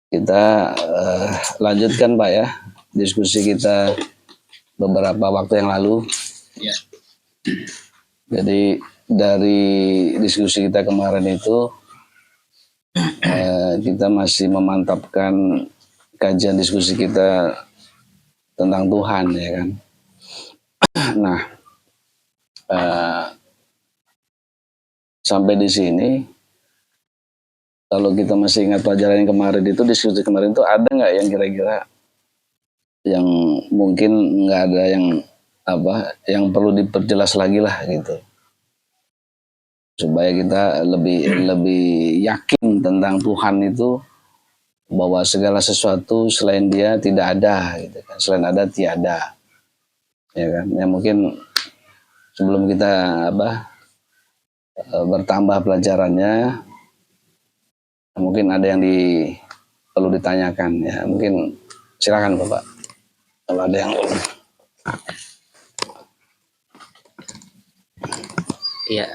Kita lanjutkan Pak ya diskusi kita beberapa waktu yang lalu. Ya. Jadi dari diskusi kita kemarin itu kita masih memantapkan kajian diskusi kita tentang Tuhan ya kan. Nah sampai di sini kalau kita masih ingat pelajaran yang kemarin itu, diskusi kemarin itu ada nggak yang kira-kira yang mungkin nggak ada yang perlu diperjelas lagi lah gitu, supaya kita lebih yakin tentang Tuhan itu, bahwa segala sesuatu selain Dia tidak ada gitu kan, selain ada tiada ya kan. Ya mungkin sebelum kita bertambah pelajarannya, mungkin ada yang perlu ditanyakan ya, mungkin silakan Bapak kalau ada yang. Iya,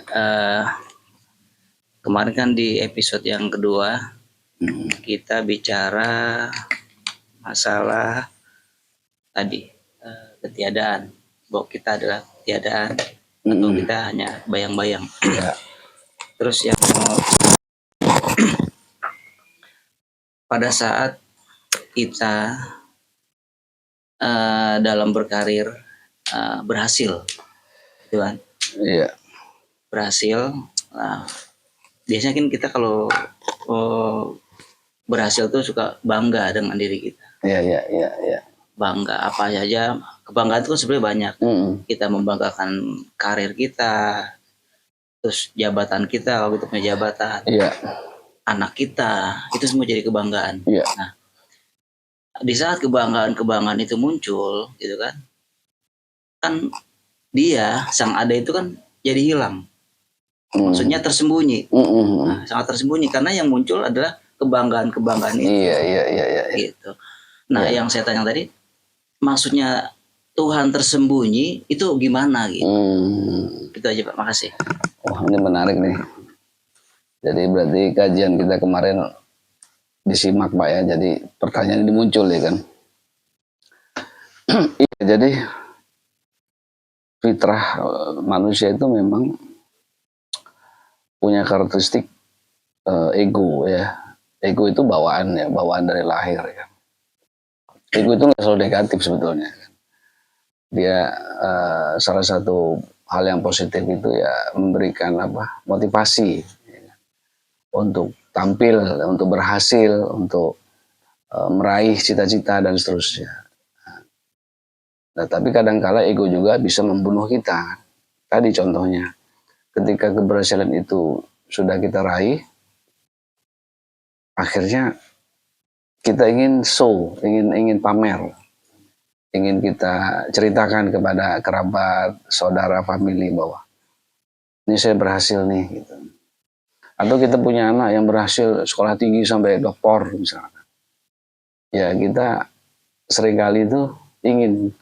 kemarin kan di episode yang kedua kita bicara masalah tadi ketiadaan, bahwa kita adalah ketiadaan atau kita hanya bayang-bayang. Ya. Terus yang pada saat kita dalam berkarir berhasil, gitu kan? Iya. Berhasil. Nah, biasanya kan kita kalau berhasil tuh suka bangga dengan diri kita. Iya. Bangga apa saja, kebanggaan itu kan sebenarnya banyak. Kita membanggakan karir kita, terus jabatan kita kalau kita punya jabatan. Iya. Anak kita, itu semua jadi kebanggaan. Iya. Nah, di saat kebanggaan itu muncul, gitu kan dia sang ada itu kan jadi hilang. Maksudnya tersembunyi. Nah, sangat tersembunyi karena yang muncul adalah kebanggaan itu. Iya. Gitu. Nah, yang saya tanya tadi, maksudnya Tuhan tersembunyi itu gimana gitu? Itu aja Pak, makasih. Wah, ini menarik nih. Jadi berarti kajian kita kemarin disimak Pak ya, jadi pertanyaan ini muncul ya kan. Iya, jadi fitrah manusia itu memang punya karakteristik ego ya. Ego itu bawaan dari lahir ya. Ego itu nggak selalu negatif sebetulnya. Dia salah satu hal yang positif itu ya memberikan motivasi ya, untuk tampil, untuk berhasil, untuk meraih cita-cita dan seterusnya. Nah, tapi kadangkala ego juga bisa membunuh kita. Tadi contohnya, ketika keberhasilan itu sudah kita raih, akhirnya kita ingin show, ingin pamer, ingin kita ceritakan kepada kerabat, saudara, family bahwa ini saya berhasil nih gitu. Atau kita punya anak yang berhasil sekolah tinggi sampai doktor misalnya. Ya kita seringkali itu ingin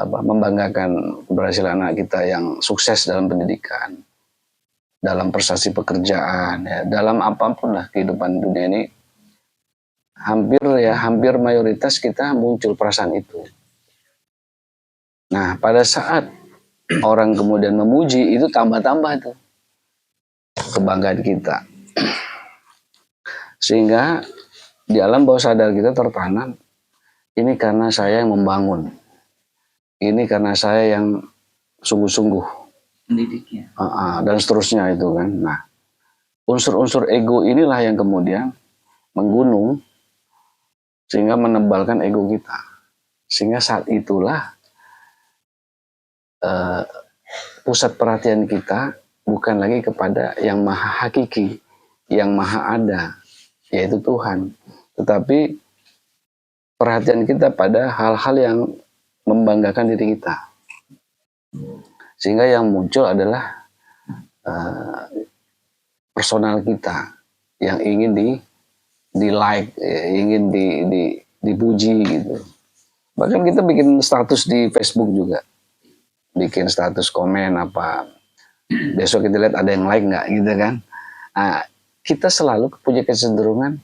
membanggakan keberhasilan anak kita yang sukses dalam pendidikan, dalam prestasi pekerjaan, ya, dalam apapun lah kehidupan dunia ini. Hampir mayoritas kita muncul perasaan itu. Nah, pada saat orang kemudian memuji, itu tambah-tambah tuh kebanggaan kita. Sehingga di alam bawah sadar kita tertanam, ini karena saya yang membangun. Ini karena saya yang sungguh-sungguh mendidiknya. Dan seterusnya itu kan. Nah, unsur-unsur ego inilah yang kemudian menggunung sehingga menebalkan ego kita. Sehingga saat itulah pusat perhatian kita bukan lagi kepada yang maha hakiki, yang maha ada, yaitu Tuhan. Tetapi perhatian kita pada hal-hal yang membanggakan diri kita. Sehingga yang muncul adalah personal kita yang ingin di like, ingin dipuji gitu. Bahkan kita bikin status di Facebook juga, bikin status komen apa, besok kita lihat ada yang like nggak gitu kan. Nah, kita selalu punya kecenderungan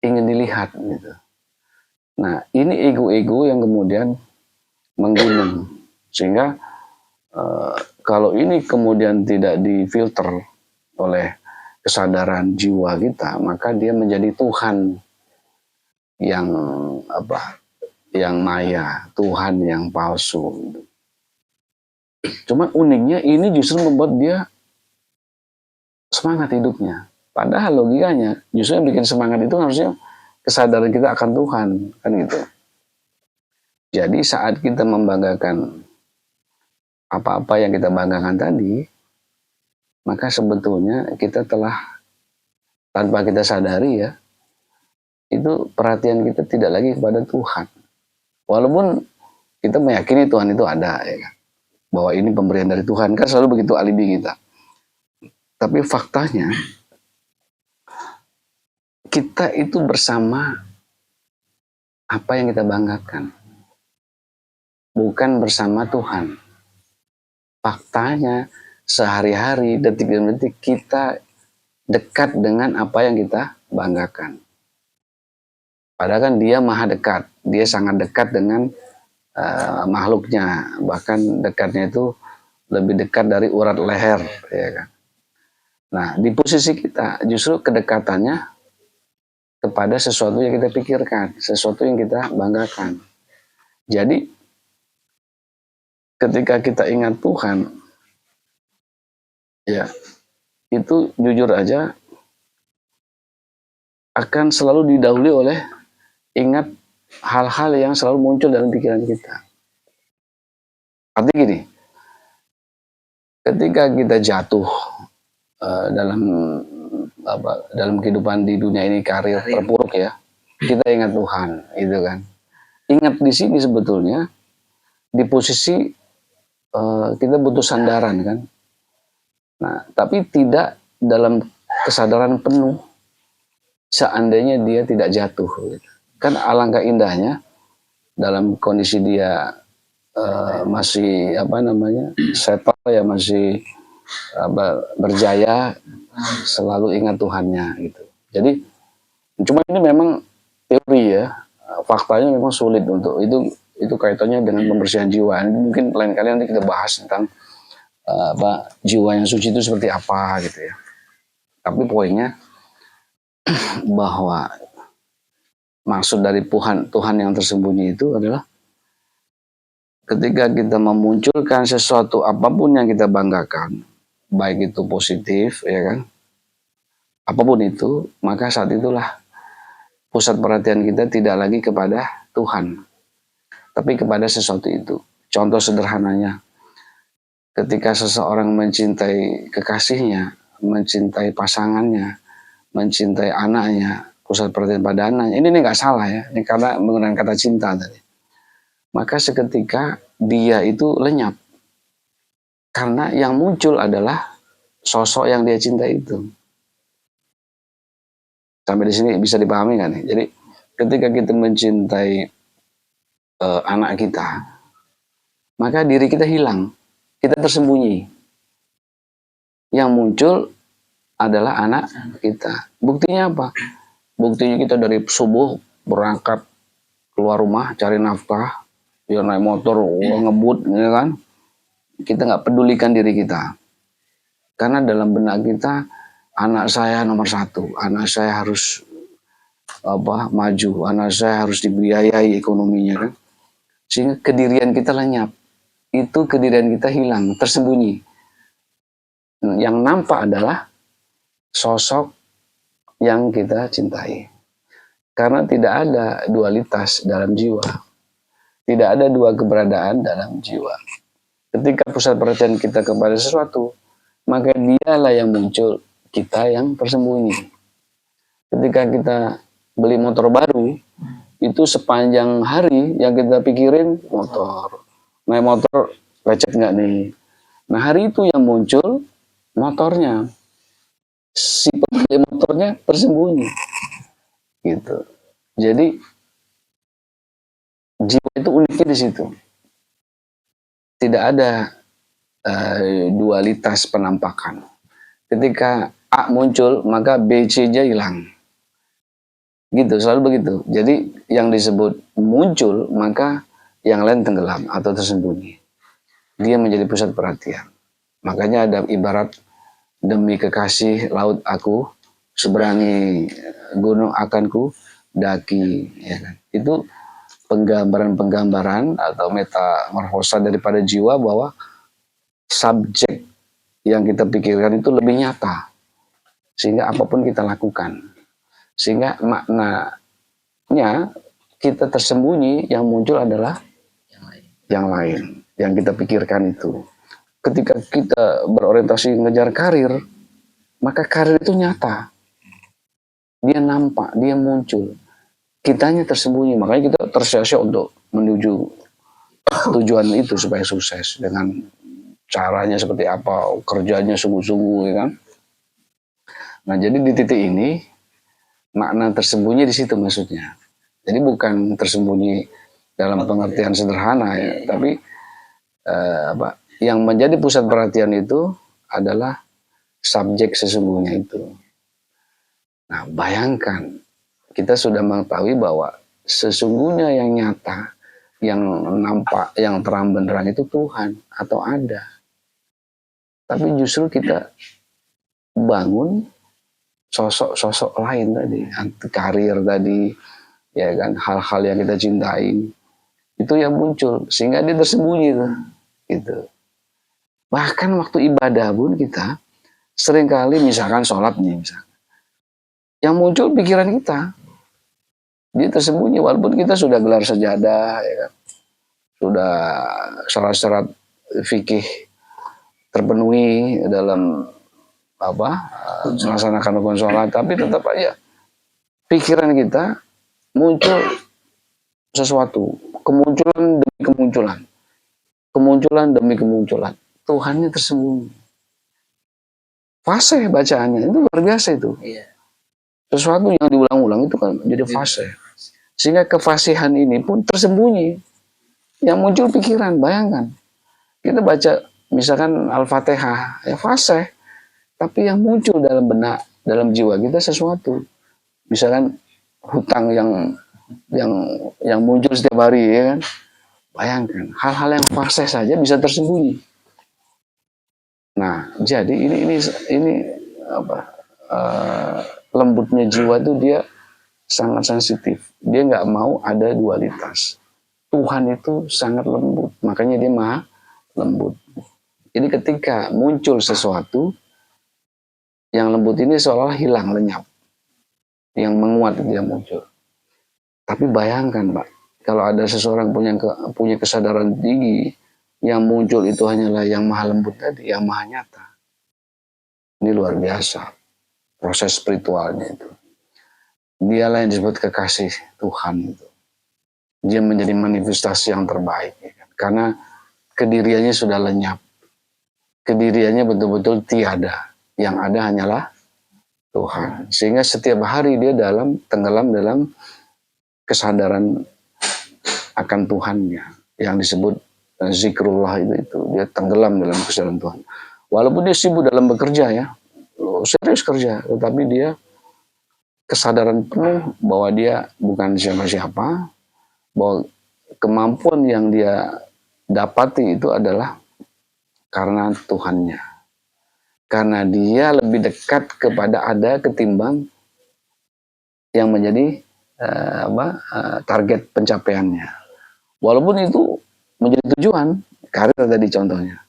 ingin dilihat gitu. Nah, ini ego-ego yang kemudian menggunung, sehingga kalau ini kemudian tidak difilter oleh kesadaran jiwa kita, maka dia menjadi Tuhan yang yang maya, Tuhan yang palsu. Cuma uniknya ini justru membuat dia semangat hidupnya. Padahal logikanya justru yang bikin semangat itu harusnya kesadaran kita akan Tuhan, kan gitu. Jadi saat kita membanggakan apa-apa yang kita banggakan tadi, maka sebetulnya kita telah, tanpa kita sadari ya, itu perhatian kita tidak lagi kepada Tuhan. Walaupun kita meyakini Tuhan itu ada, ya, bahwa ini pemberian dari Tuhan, kan selalu begitu alibi kita. Tapi faktanya, kita itu bersama apa yang kita banggakan, bukan bersama Tuhan. Faktanya, sehari-hari, detik demi detik, kita dekat dengan apa yang kita banggakan. Padahal kan dia maha dekat, dia sangat dekat dengan makhluknya, bahkan dekatnya itu lebih dekat dari urat leher, ya kan. Nah, di posisi kita justru kedekatannya kepada sesuatu yang kita pikirkan, sesuatu yang kita banggakan. Jadi ketika kita ingat Tuhan, ya itu jujur aja akan selalu didahului oleh ingat hal-hal yang selalu muncul dalam pikiran kita. Artinya gini, ketika kita jatuh dalam kehidupan di dunia ini, karir terpuruk ya, kita ingat Tuhan, itu kan. Ingat di sini sebetulnya di posisi kita butuh sandaran kan. Nah, tapi tidak dalam kesadaran penuh seandainya dia tidak jatuh. Gitu. Kan alangkah indahnya dalam kondisi dia masih settle ya, masih berjaya, selalu ingat Tuhannya gitu. Jadi cuma ini memang teori ya, faktanya memang sulit untuk itu kaitannya dengan pembersihan jiwa. Ini mungkin lain kali nanti kita bahas tentang jiwa yang suci itu seperti apa gitu ya. Tapi poinnya bahwa maksud dari Tuhan yang tersembunyi itu adalah ketika kita memunculkan sesuatu apapun yang kita banggakan, baik itu positif ya kan, apapun itu, maka saat itulah pusat perhatian kita tidak lagi kepada Tuhan, tapi kepada sesuatu itu. Contoh sederhananya, ketika seseorang mencintai kekasihnya, mencintai pasangannya, mencintai anaknya, pusat perhatian pada anaknya, ini nggak salah ya, ini karena menggunakan kata cinta tadi. Maka seketika dia itu lenyap, karena yang muncul adalah sosok yang dia cintai itu. Sampai di sini bisa dipahami kan? Jadi ketika kita mencintai anak kita, maka diri kita hilang, kita tersembunyi. Yang muncul adalah anak kita. Buktinya apa? Buktinya kita dari subuh berangkat keluar rumah cari nafkah, dia naik motor ngebut, ya kan? Kita nggak pedulikan diri kita, karena dalam benak kita anak saya nomor satu, anak saya harus maju, anak saya harus dibiayai ekonominya kan, sehingga kedirian kita lenyap, itu kedirian kita hilang, tersembunyi. Yang nampak adalah sosok yang kita cintai, karena tidak ada dualitas dalam jiwa, tidak ada dua keberadaan dalam jiwa. Ketika pusat perhatian kita kepada sesuatu, maka dialah yang muncul, kita yang tersembunyi. Ketika kita beli motor baru, itu sepanjang hari yang kita pikirin motor. Naik motor, lecet nggak nih? Nah hari itu yang muncul motornya. Si pemilik motornya tersembunyi. Gitu. Jadi jiwa itu uniknya di situ. Tidak ada dualitas penampakan. Ketika A muncul, maka B, C nya hilang. Gitu, selalu begitu. Jadi yang disebut muncul, maka yang lain tenggelam atau tersembunyi. Dia menjadi pusat perhatian. Makanya ada ibarat, demi kekasih laut aku, seberangi gunung akanku daki. Ya kan? Itu penggambaran-penggambaran atau metamorfosa daripada jiwa, bahwa subjek yang kita pikirkan itu lebih nyata. Sehingga apapun kita lakukan. Sehingga maknanya kita tersembunyi, yang muncul adalah yang lain. Yang kita pikirkan itu. Ketika kita berorientasi ngejar karir, maka karir itu nyata. Dia nampak, dia muncul. Kitanya tersembunyi, makanya kita tersiasat untuk menuju tujuan itu supaya sukses. Dengan caranya seperti apa, kerjanya sungguh-sungguh, ya kan. Nah, jadi di titik ini, makna tersembunyi di situ maksudnya. Jadi bukan tersembunyi dalam pengertian sederhana ya, tapi yang menjadi pusat perhatian itu adalah subjek sesungguhnya itu. Nah, bayangkan kita sudah mengetahui bahwa sesungguhnya yang nyata, yang nampak, yang terang benderang itu Tuhan atau ada. Tapi justru kita bangun sosok-sosok lain tadi, karir tadi, ya kan, hal-hal yang kita cintai itu yang muncul, sehingga dia tersembunyi tuh, gitu. Bahkan waktu ibadah pun kita seringkali misalkan sholat nih, misalkan, yang muncul pikiran kita, dia tersembunyi walaupun kita sudah gelar sajadah, ya kan, sudah syarat-syarat fikih terpenuhi dalam melaksanakan rukun sholat, tapi tetap aja pikiran kita muncul sesuatu, kemunculan demi kemunculan, kemunculan demi kemunculan, Tuhannya tersembunyi. Fase bacaannya itu luar biasa itu. Sesuatu yang diulang-ulang itu kan jadi fase. Sehingga kefasihan ini pun tersembunyi. Yang muncul pikiran, bayangkan. Kita baca misalkan Al-Fatihah, ya fase. Tapi yang muncul dalam benak, dalam jiwa kita sesuatu. Misalkan hutang yang muncul setiap hari, ya kan. Bayangkan, hal-hal yang fase saja bisa tersembunyi. Nah, jadi ini lembutnya jiwa itu dia sangat sensitif. Dia nggak mau ada dualitas. Tuhan itu sangat lembut, makanya dia maha lembut. Jadi ketika muncul sesuatu, yang lembut ini seolah hilang, lenyap. Yang menguat dia muncul. Tapi bayangkan, Pak, kalau ada seseorang punya kesadaran tinggi, yang muncul itu hanyalah yang maha lembut tadi, yang maha nyata. Ini luar biasa proses spiritualnya itu. Dialah yang disebut kekasih Tuhan itu. Dia menjadi manifestasi yang terbaik, ya kan? Karena kediriannya sudah lenyap. Kediriannya betul-betul tiada. Yang ada hanyalah Tuhan. Sehingga setiap hari dia tenggelam dalam kesadaran akan Tuhannya, yang disebut zikrullah itu. Dia tenggelam dalam kesadaran Tuhan. Walaupun dia sibuk dalam bekerja, ya, serius kerja, tetapi dia kesadaran penuh bahwa dia bukan siapa-siapa, bahwa kemampuan yang dia dapati itu adalah karena Tuhannya. Karena dia lebih dekat kepada ada ketimbang yang menjadi target pencapaiannya. Walaupun itu menjadi tujuan, karir tadi contohnya.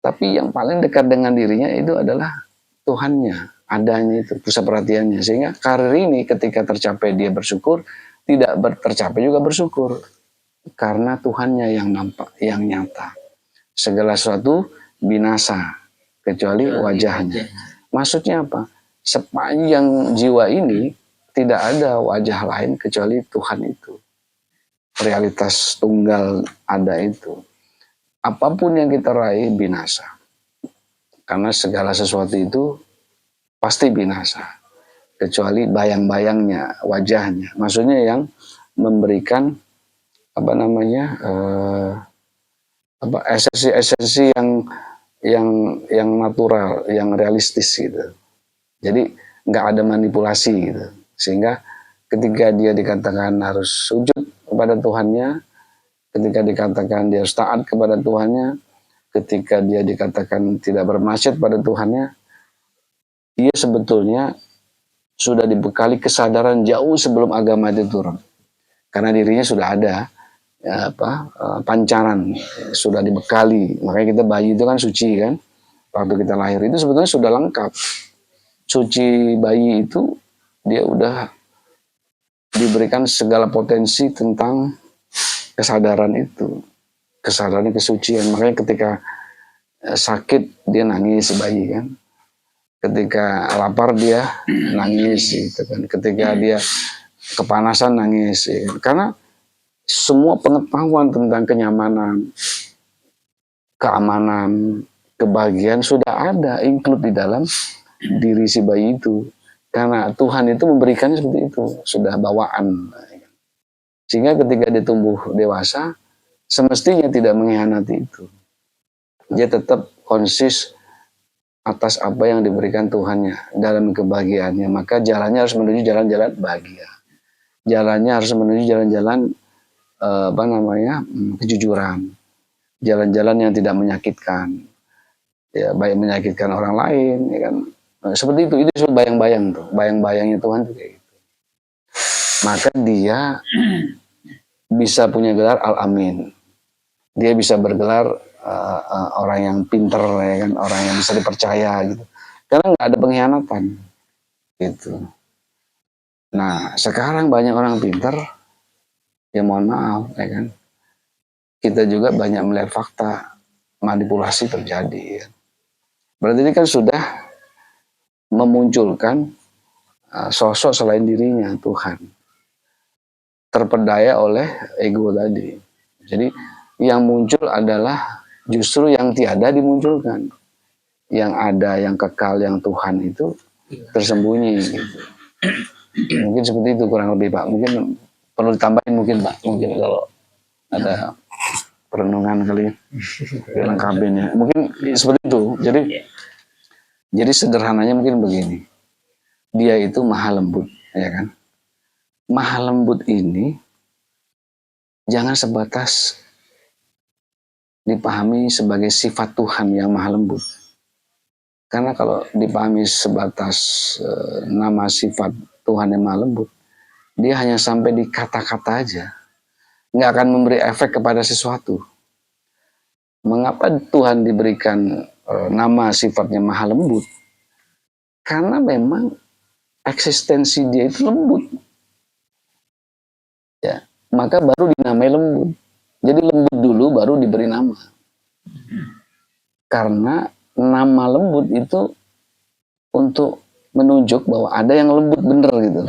Tapi yang paling dekat dengan dirinya itu adalah Tuhannya, adanya itu, pusat perhatiannya. Sehingga karir ini ketika tercapai dia bersyukur, tidak tercapai juga bersyukur. Karena Tuhannya yang nampak, yang nyata. Segala sesuatu binasa, kecuali wajahnya. Maksudnya apa? Sepanjang jiwa ini, tidak ada wajah lain kecuali Tuhan itu. Realitas tunggal ada itu. Apapun yang kita raih binasa. Karena segala sesuatu itu pasti binasa. Kecuali bayang-bayangnya, wajahnya. Maksudnya yang memberikan esensi-esensi yang natural, yang realistis gitu. Jadi nggak ada manipulasi gitu. Sehingga ketika dia dikatakan harus sujud kepada Tuhannya, ketika dikatakan dia harus taat kepada Tuhannya, ketika dia dikatakan tidak bermaksiat pada Tuhannya, dia sebetulnya sudah dibekali kesadaran jauh sebelum agama itu turun. Karena dirinya sudah ada pancaran, sudah dibekali. Makanya kita bayi itu kan suci kan. Waktu kita lahir itu sebetulnya sudah lengkap. Suci bayi itu dia udah diberikan segala potensi tentang kesadaran itu. Kesadaran kesucian. Makanya ketika sakit dia nangis bayi kan. Ketika lapar dia nangis gitu kan. Ketika dia kepanasan nangis ya kan. Karena semua pengetahuan tentang kenyamanan, keamanan, kebahagiaan sudah ada include di dalam diri si bayi itu. Karena Tuhan itu memberikannya seperti itu, sudah bawaan. Sehingga ketika dia tumbuh dewasa, semestinya tidak mengkhianati itu. Dia tetap konsis atas apa yang diberikan Tuhannya dalam kebahagiaannya. Maka jalannya harus menuju jalan-jalan bahagia. Jalannya harus menuju jalan-jalan kejujuran. Jalan-jalan yang tidak menyakitkan. Ya, baik menyakitkan orang lain, ya kan. Nah, seperti itu disebut bayang-bayang tuh. Bayang-bayangnya Tuhan tuh kayak gitu. Maka dia bisa punya gelar Al-Amin. Dia bisa bergelar orang yang pinter, ya kan, orang yang bisa dipercaya gitu. Karena nggak ada pengkhianatan gitu. Nah, sekarang banyak orang pinter, ya mohon maaf, ya kan. Kita juga banyak melihat fakta manipulasi terjadi. Ya. Berarti ini kan sudah memunculkan sosok selain dirinya, Tuhan. Terpedaya oleh ego tadi. Jadi yang muncul adalah justru yang tiada dimunculkan. Yang ada, yang kekal, yang Tuhan itu tersembunyi. Gitu. Mungkin seperti itu kurang lebih Pak. Mungkin perlu ditambahin mungkin Pak. Mungkin kalau ada perenungan kali dilengkapin ya. Mungkin seperti itu. Jadi sederhananya mungkin begini. Dia itu maha lembut, ya kan? Maha lembut ini jangan sebatas dipahami sebagai sifat Tuhan yang maha lembut. Karena kalau dipahami sebatas nama sifat Tuhan yang maha lembut, dia hanya sampai di kata-kata aja. Nggak akan memberi efek kepada sesuatu. Mengapa Tuhan diberikan nama sifatnya maha lembut? Karena memang eksistensi dia itu lembut. Ya, maka baru dinamai lembut. Jadi lembut dulu baru diberi nama. Karena nama lembut itu untuk menunjuk bahwa ada yang lembut bener gitu.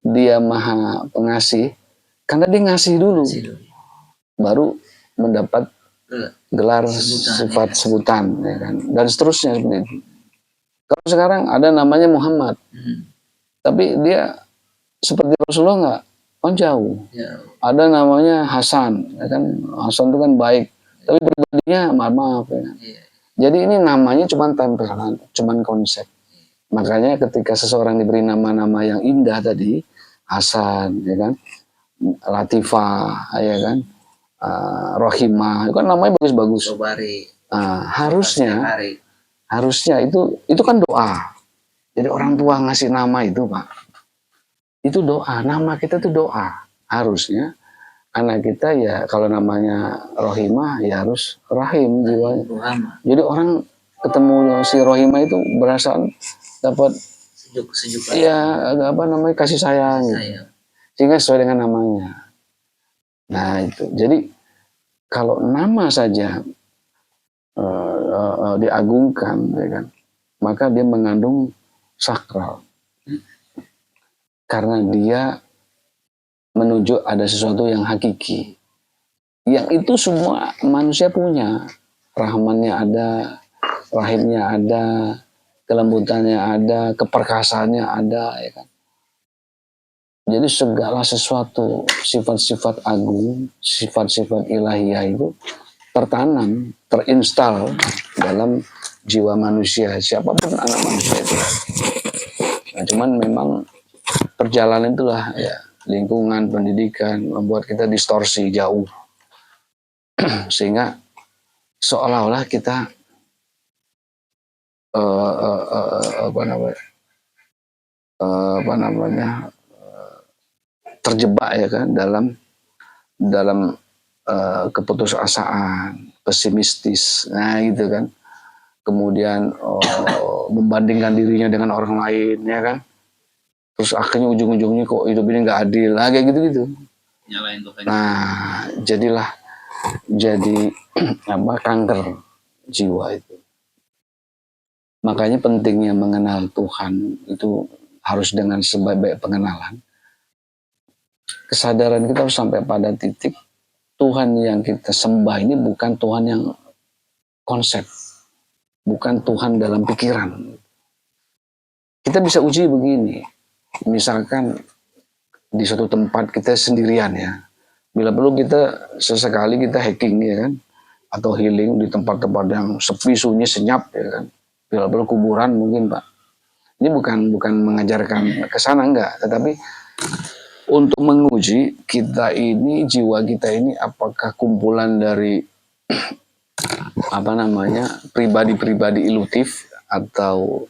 Dia maha pengasih karena dia ngasih dulu. Baru mendapat gelar sifat sebutan ya kan. Dan seterusnya seperti itu. Kalau sekarang ada namanya Muhammad. Tapi dia seperti Rasulullah enggak? Kan jauh. Ada namanya Hasan, ya kan? Hasan itu kan baik. Tapi pribadinya maaf ya. Jadi ini namanya cuma tempelan, cuma konsep. Makanya ketika seseorang diberi nama-nama yang indah tadi, Hasan, ya kan, Latifah, ya kan, Rohimah, itu kan namanya bagus-bagus. Harusnya itu kan doa. Jadi orang tua ngasih nama itu Pak, itu doa. Nama kita itu doa. Harusnya anak kita ya kalau namanya Rohimah ya harus rahim jiwanya. Jadi orang ketemu si Rohimah itu berasa dapat sejuk ya kasih sayang gitu. Sehingga sesuai dengan namanya. Nah itu jadi kalau nama saja diagungkan ya kan, maka dia mengandung sakral karena dia menuju ada sesuatu yang hakiki. Yang itu semua manusia punya. Rahmannya ada, rahimnya ada, kelembutannya ada, keperkasaannya ada, ya kan. Jadi segala sesuatu, sifat-sifat agung, sifat-sifat ilahiyah itu tertanam, terinstal dalam jiwa manusia, siapapun anak manusia itu. Nah, cuman memang perjalanan itulah ya, lingkungan, pendidikan membuat kita distorsi jauh. Sehingga seolah-olah kita apa namanya terjebak ya kan dalam keputusasaan, pesimistis, nah gitu kan. Kemudian membandingkan dirinya dengan orang lain ya kan. Terus akhirnya ujung-ujungnya kok hidup ini nggak adil, nah kayak gitu-gitu. Nyalain Tuhan. Nah jadi apa, kanker jiwa itu. Makanya pentingnya mengenal Tuhan itu harus dengan sebaik-baik pengenalan. Kesadaran kita harus sampai pada titik Tuhan yang kita sembah ini bukan Tuhan yang konsep, bukan Tuhan dalam pikiran. Kita bisa uji begini, misalkan di suatu tempat kita sendirian ya, bila perlu kita sesekali kita hiking ya kan, atau healing di tempat-tempat yang sepi, sunyi, senyap ya kan, bila perlu kuburan mungkin Pak. Ini bukan mengajarkan ke sana, enggak, tetapi untuk menguji kita ini, jiwa kita ini apakah kumpulan dari apa namanya pribadi-pribadi ilutif atau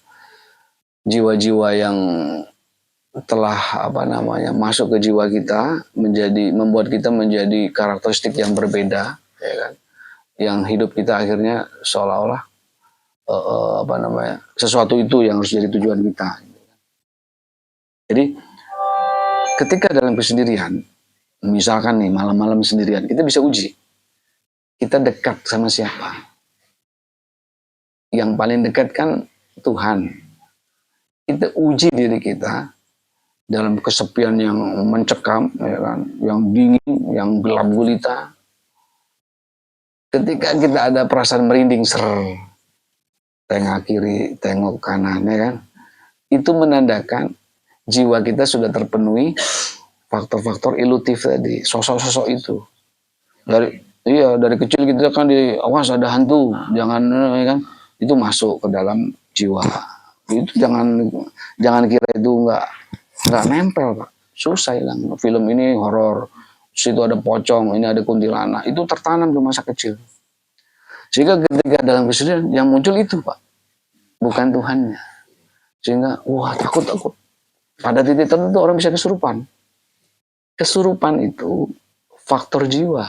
jiwa-jiwa yang telah apa namanya masuk ke jiwa kita, membuat kita menjadi karakteristik yang berbeda ya kan, yang hidup kita akhirnya seolah-olah apa namanya sesuatu itu yang harus jadi tujuan kita. Jadi ketika dalam kesendirian, misalkan nih malam-malam sendirian, kita bisa uji kita dekat sama siapa. Yang paling dekat kan Tuhan. Kita uji diri kita dalam kesepian yang mencekam ya kan, yang dingin, yang gelap gulita. Ketika kita ada perasaan merinding, tengok kiri, tengok kanan ya kan, itu menandakan jiwa kita sudah terpenuhi faktor-faktor ilutif tadi, sosok-sosok itu. Dari kecil kita kan awas ada hantu, jangan ya kan, itu masuk ke dalam jiwa. Itu jangan kira itu nggak nempel Pak, susah hilang. Film ini horor, situ ada pocong, ini ada kuntilanak, itu tertanam di masa kecil. Sehingga ketika dalam kesedihan yang muncul itu Pak, bukan Tuhannya. Sehingga wah takut. Pada titik tertentu orang bisa kesurupan. Kesurupan itu faktor jiwa.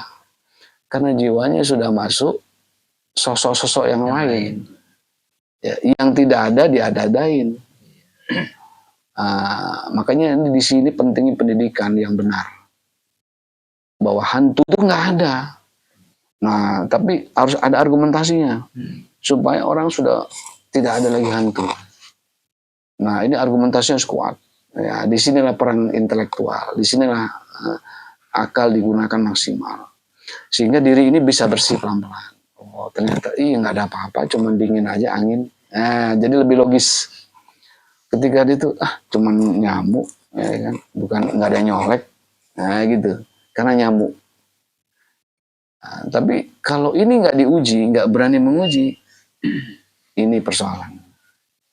Karena jiwanya sudah masuk sosok-sosok yang lain. Ya, yang tidak ada diada-adain. Makanya di sini pentingnya pendidikan yang benar. Bahwa hantu itu nggak ada. Nah, tapi harus ada argumentasinya. Supaya orang sudah tidak ada lagi hantu. Nah, ini argumentasinya harus kuat. Ya, disinilah peran intelektual, disinilah akal digunakan maksimal, sehingga diri ini bisa bersih pelan-pelan. Oh ternyata nggak ada apa-apa, cuman dingin aja angin. Nah, jadi lebih logis. Ketika itu cuman nyamuk, ya kan, bukan nggak ada yang nyolek, nah gitu, karena nyamuk. Nah, tapi kalau ini nggak diuji, nggak berani menguji, ini persoalan.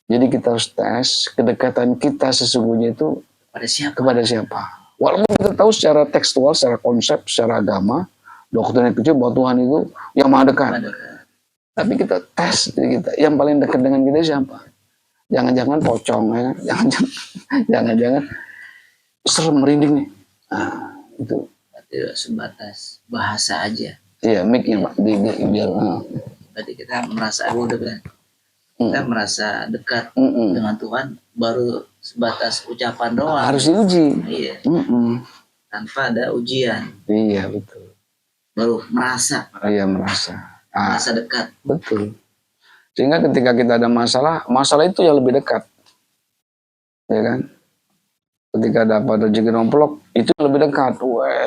Jadi kita harus tes kedekatan kita sesungguhnya itu kepada siapa. Walaupun kita tahu secara tekstual, secara konsep, secara agama, doktrin kecil bahwa Tuhan itu yang maha dekat. Tapi kita tes diri kita, yang paling dekat dengan kita siapa? Jangan-jangan pocong ya, jangan-jangan serem merinding nih. Nah, itu. Tidak sebatas bahasa aja. Iya, mic-nya Pak, biar. Berarti kita merasa udah kan. Kita merasa dekat dengan Tuhan baru sebatas ucapan doang. Harus diuji. Iya. Tanpa ada ujian. Iya betul. Baru merasa. Iya merasa. Merasa dekat. Betul. Sehingga ketika kita ada masalah itu yang lebih dekat. Ya kan? Ketika dapat rezeki nomplok itu lebih dekat.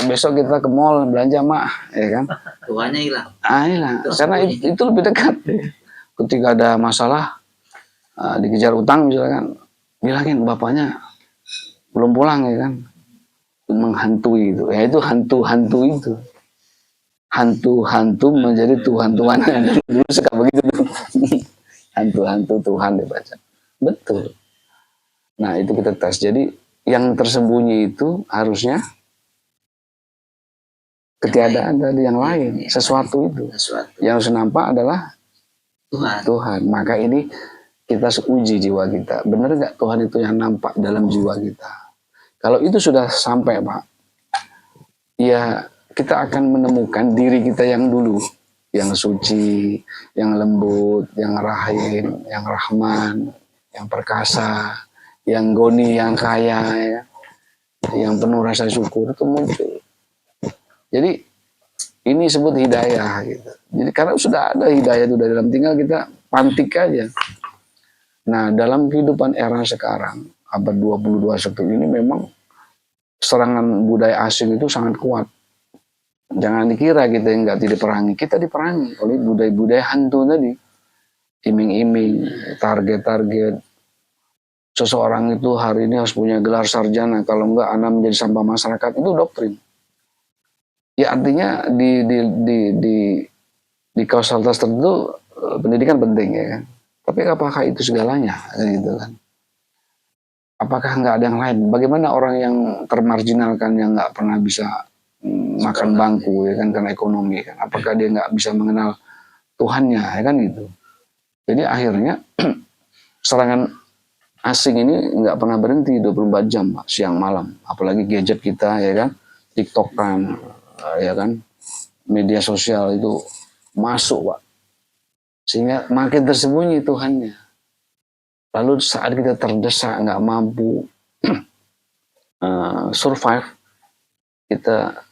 Besok kita ke mall belanja mak, ya kan? Tuhannya hilang. Hilang. Karena itu lebih dekat. Ketika ada masalah dikejar utang misalkan, bilangin bapaknya belum pulang ya kan, menghantui itu, ya itu hantu itu, hantu menjadi Tuhan dulu suka begitu tuh. hantu Tuhan dibaca, betul. Nah itu kita tes. Jadi yang tersembunyi itu harusnya ketiadaan dari yang lain, sesuatu itu. Yang harus nampak adalah Tuhan. Maka ini kita uji jiwa kita. Benar nggak Tuhan itu yang nampak dalam jiwa kita? Kalau itu sudah sampai, Pak, ya kita akan menemukan diri kita yang dulu, yang suci, yang lembut, yang rahim, yang rahman, yang perkasa, yang goni, yang kaya, ya, yang penuh rasa syukur itu muncul. Jadi ini disebut hidayah gitu. Jadi karena sudah ada hidayah itu dari dalam, tinggal kita pantik aja. Nah, dalam kehidupan era sekarang, abad 22 seperti ini, memang serangan budaya asing itu sangat kuat. Jangan dikira kita yang nggak diperangi, kita diperangi oleh budaya-budaya hantu tadi. Iming-iming, target-target. Seseorang itu hari ini harus punya gelar sarjana, kalau enggak anak menjadi sampah masyarakat, itu doktrin. Ya artinya di kausalitas tertentu pendidikan penting ya kan. Tapi apakah itu segalanya gitu kan? Apakah nggak ada yang lain? Bagaimana orang yang termarginalkan, yang nggak pernah bisa makan bangku ya kan karena ekonomi kan? Apakah dia nggak bisa mengenal Tuhannya ya kan gitu? Jadi akhirnya serangan asing ini nggak pernah berhenti 24 jam Pak, siang malam. Apalagi gadget kita ya kan, TikTok kan, ya kan, media sosial itu masuk Pak, sehingga makin tersembunyi Tuhannya. Lalu saat kita terdesak nggak mampu survive, kita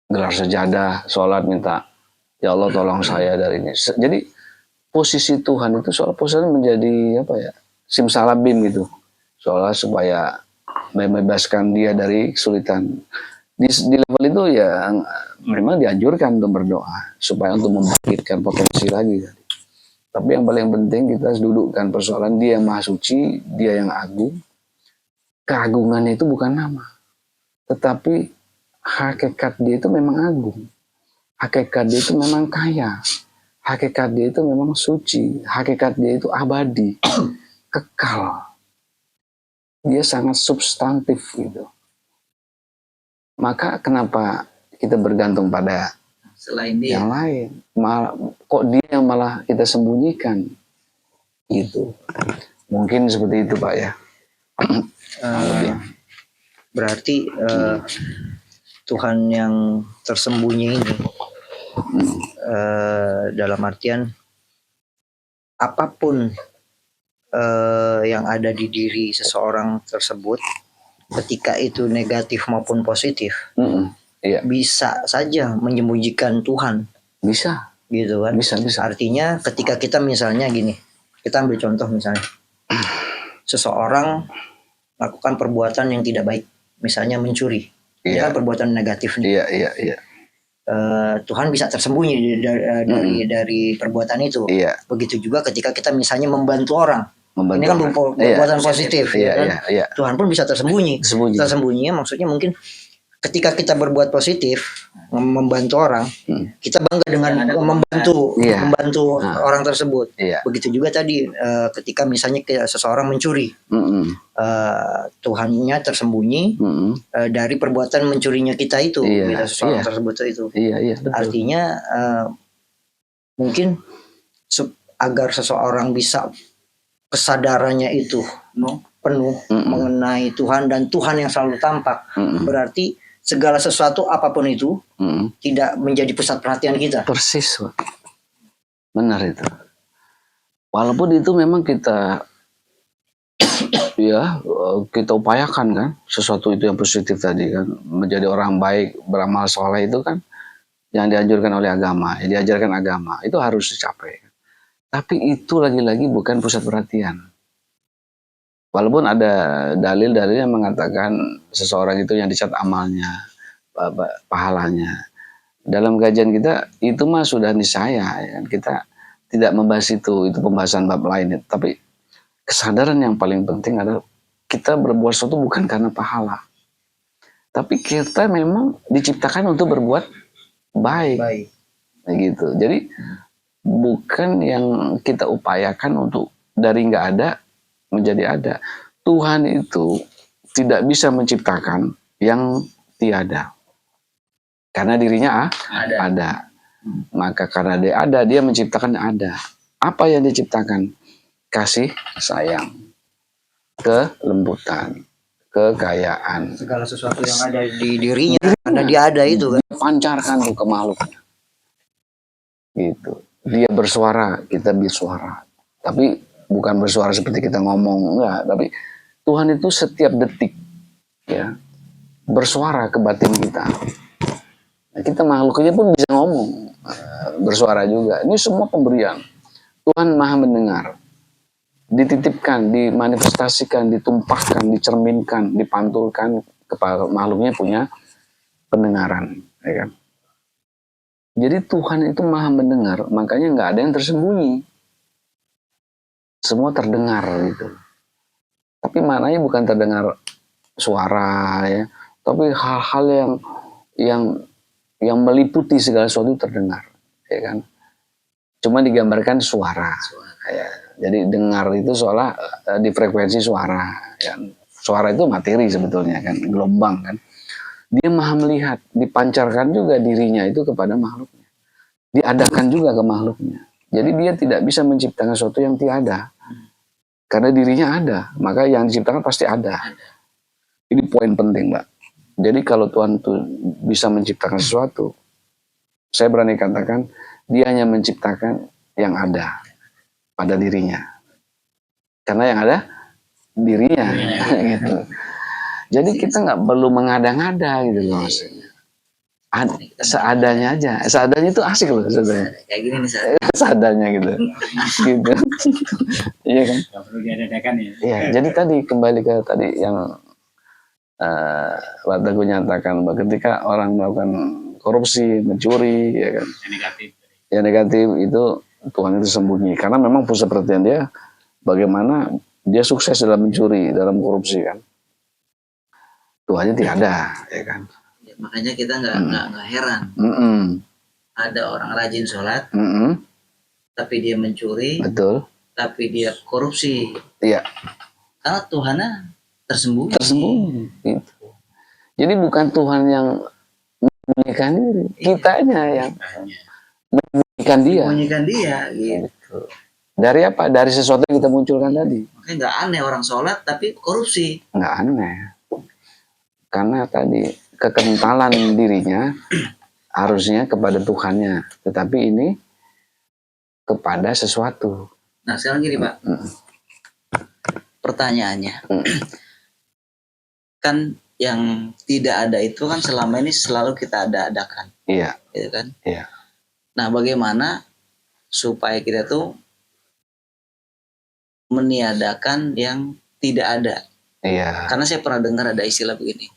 gelar sejadah, sholat, minta ya Allah tolong saya dari ini. Jadi posisi Tuhan itu soal posisi menjadi apa ya, simsalabim gitu, soalnya supaya membebaskan dia dari kesulitan. Di level itu ya memang dianjurkan untuk berdoa supaya untuk membangkitkan potensi lagi. Tapi yang paling penting kita harus dudukkan persoalan dia yang maha suci, dia yang agung. Keagungannya itu bukan nama, tetapi hakikat dia itu memang agung. Hakikat dia itu memang kaya. Hakikat dia itu memang suci. Hakikat dia itu abadi, kekal. Dia sangat substantif gitu. Maka kenapa kita bergantung pada selain dia yang lain? Kok dia yang malah kita sembunyikan? Gitu. Mungkin seperti itu Pak ya. Berarti Tuhan yang tersembunyi ini dalam artian apapun yang ada di diri seseorang tersebut, ketika itu negatif maupun positif, iya, bisa saja menyembunyikan Tuhan. Bisa. Gitu kan? Bisa. Artinya ketika kita misalnya gini, kita ambil contoh misalnya, seseorang melakukan perbuatan yang tidak baik, misalnya mencuri, ini kan perbuatan negatif nih. Iya. Tuhan bisa tersembunyi dari perbuatan itu. Iya. Begitu juga ketika kita misalnya membantu orang. Ini kan perbuatan positif. Iya. Tuhan pun bisa tersembunyi. Tersembunyinya maksudnya mungkin ketika kita berbuat positif, membantu orang, kita bangga dengan membantu orang tersebut. Iya. Begitu juga tadi ketika misalnya seseorang mencuri, Tuhannya tersembunyi dari perbuatan mencurinya kita itu, seseorang tersebut itu. Iya, betul. Artinya mungkin agar seseorang bisa kesadarannya itu penuh mengenai Tuhan dan Tuhan yang selalu tampak, berarti segala sesuatu apapun itu tidak menjadi pusat perhatian kita. Persis, benar itu. Walaupun itu memang kita kita upayakan kan, sesuatu itu yang positif tadi kan, menjadi orang baik, beramal soleh itu kan yang dianjurkan oleh agama, yang diajarkan agama, itu harus dicapai. Tapi itu lagi-lagi bukan pusat perhatian. Walaupun ada dalil-dalil yang mengatakan seseorang itu yang dicatat amalnya, pahalanya. Dalam kajian kita itu mah sudah niscaya, ya kan? Kita tidak membahas itu pembahasan bab lain. Tapi kesadaran yang paling penting adalah kita berbuat sesuatu bukan karena pahala, tapi kita memang diciptakan untuk berbuat baik. Gitu. Jadi bukan yang kita upayakan untuk dari nggak ada menjadi ada. Tuhan itu tidak bisa menciptakan yang tiada. Karena dirinya ada. Maka karena dia ada, dia menciptakan yang ada. Apa yang diciptakan? Kasih sayang, kelembutan, kekayaan. Segala sesuatu yang ada di dirinya, karena dia ada itu kan. Dia pancarkan tuh ke makhluknya. Gitu. Dia bersuara, kita bersuara. Tapi bukan bersuara seperti kita ngomong, enggak. Tapi Tuhan itu setiap detik ya bersuara ke batin kita. Nah, kita makhluknya pun bisa ngomong, bersuara juga. Ini semua pemberian. Tuhan Maha mendengar. Dititipkan, dimanifestasikan, ditumpahkan, dicerminkan, dipantulkan kepada makhluknya punya pendengaran, ya kan? Jadi Tuhan itu Maha mendengar, makanya nggak ada yang tersembunyi. Semua terdengar gitu. Tapi maknanya bukan terdengar suara ya, tapi hal-hal yang meliputi segala sesuatu terdengar, ya kan? Cuma digambarkan suara. Ya. Jadi dengar itu seolah di frekuensi suara. Ya. Suara itu materi sebetulnya kan, gelombang kan. Dia Maha melihat, dipancarkan juga dirinya itu kepada makhluknya. Diadakan juga ke makhluknya. Jadi dia tidak bisa menciptakan sesuatu yang tiada. Karena dirinya ada, maka yang diciptakan pasti ada. Ini poin penting, Mbak. Jadi kalau Tuhan tuh bisa menciptakan sesuatu, saya berani katakan, dia hanya menciptakan yang ada pada dirinya. Karena yang ada dirinya, gitu. Jadi kita nggak perlu mengada-ngada gitu loh maksudnya. Seadanya aja. Seadanya itu asik loh seadanya. Kayak gini nih Seadanya gitu. Gitu. Iya kan? Gak perlu diadakan ya. Iya, jadi tadi kembali ke tadi yang Pak Teguh nyatakan bahwa ketika orang melakukan korupsi, mencuri, ya kan? Yang negatif. Yang negatif itu Tuhan itu sembunyi. Karena memang pusat perhatian dia bagaimana dia sukses dalam mencuri, dalam korupsi kan. Tuhannya tidak ada, ya kan? ya, makanya kita nggak heran ada orang rajin sholat tapi dia mencuri, betul, tapi dia korupsi, iya, karena Tuhannya tersembunyi. Gitu. Jadi bukan Tuhan yang menyembunyikan diri, kitanya yang menyembunyikan dia. Menyembunyikan dia gitu. Dari apa? Dari sesuatu yang kita munculkan tadi. Makanya nggak aneh orang sholat tapi korupsi. Nggak aneh. Karena tadi kekentalan dirinya harusnya kepada Tuhannya, tetapi ini kepada sesuatu. Nah sekarang gini Pak, pertanyaannya, kan yang tidak ada itu kan selama ini selalu kita ada-adakan, Iya. gitu kan? Iya. Nah bagaimana supaya kita tuh meniadakan yang tidak ada? Iya. Karena saya pernah dengar ada istilah begini,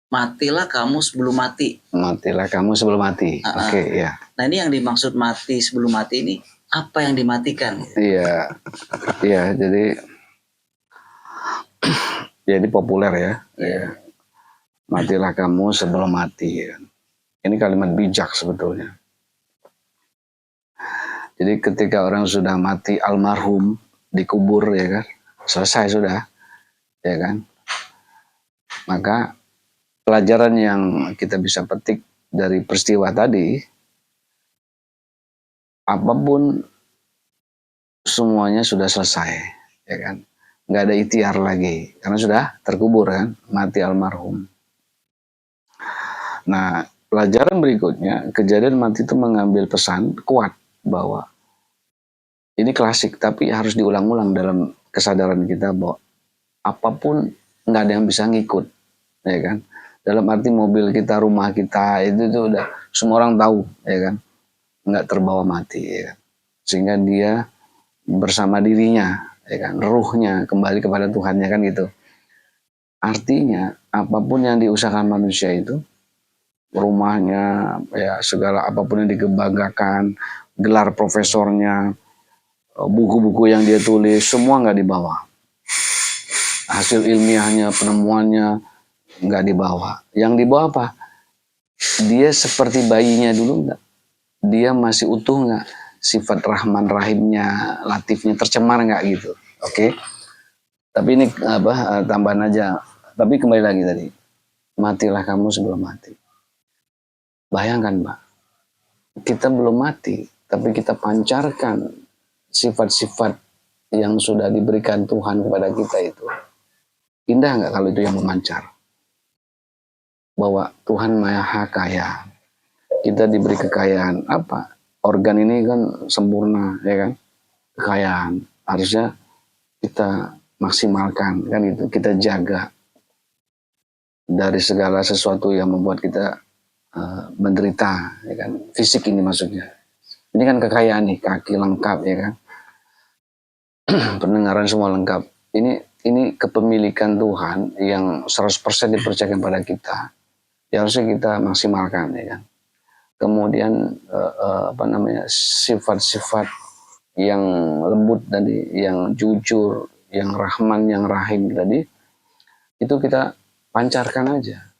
matilah kamu sebelum mati. Matilah kamu sebelum mati. Oke, ya. Nah ini yang dimaksud mati sebelum mati ini apa yang dimatikan? Iya. Iya, jadi populer ya. Iya. Matilah kamu sebelum mati. Ini kalimat bijak sebetulnya. Jadi ketika orang sudah mati almarhum dikubur ya kan, selesai sudah, ya kan. Maka pelajaran yang kita bisa petik dari peristiwa tadi, apapun semuanya sudah selesai, ya kan. Nggak ada ikhtiar lagi, karena sudah terkubur kan, mati almarhum. Nah, pelajaran berikutnya, kejadian mati itu mengambil pesan kuat bahwa ini klasik, tapi harus diulang-ulang dalam kesadaran kita bahwa apapun nggak ada yang bisa ngikut, ya kan. Dalam arti mobil kita, rumah kita itu udah semua orang tahu, ya kan, nggak terbawa mati, ya kan. Sehingga dia bersama dirinya, ya kan, ruhnya kembali kepada Tuhannya kan gitu. Artinya apapun yang diusahakan manusia itu, rumahnya, ya segala apapun yang dikebanggakan, gelar profesornya, buku-buku yang dia tulis, semua nggak dibawa. Hasil ilmiahnya, penemuannya nggak dibawa. Yang dibawa apa? Dia seperti bayinya dulu nggak? Dia masih utuh nggak? Sifat Rahman Rahimnya, Latifnya tercemar nggak gitu? Oke. Tapi ini tambahan aja. Tapi kembali lagi tadi, matilah kamu sebelum mati. Bayangkan Pak, kita belum mati, tapi kita pancarkan sifat-sifat yang sudah diberikan Tuhan kepada kita itu. Indah nggak kalau itu yang memancar? Bahwa Tuhan Maha Kaya. Kita diberi kekayaan. Apa? Organ ini kan sempurna, ya kan? Kekayaan. Harusnya kita maksimalkan, kan itu. Kita jaga dari segala sesuatu yang membuat kita menderita, ya kan? Fisik ini maksudnya. Ini kan kekayaan nih, kaki lengkap, ya kan? Pendengaran semua lengkap. Ini kepemilikan Tuhan yang 100% dipercayakan pada kita. Ya harusnya kita maksimalkan, ya kan? Kemudian sifat-sifat yang lembut tadi, yang jujur, yang rahman, yang rahim tadi, itu kita pancarkan aja.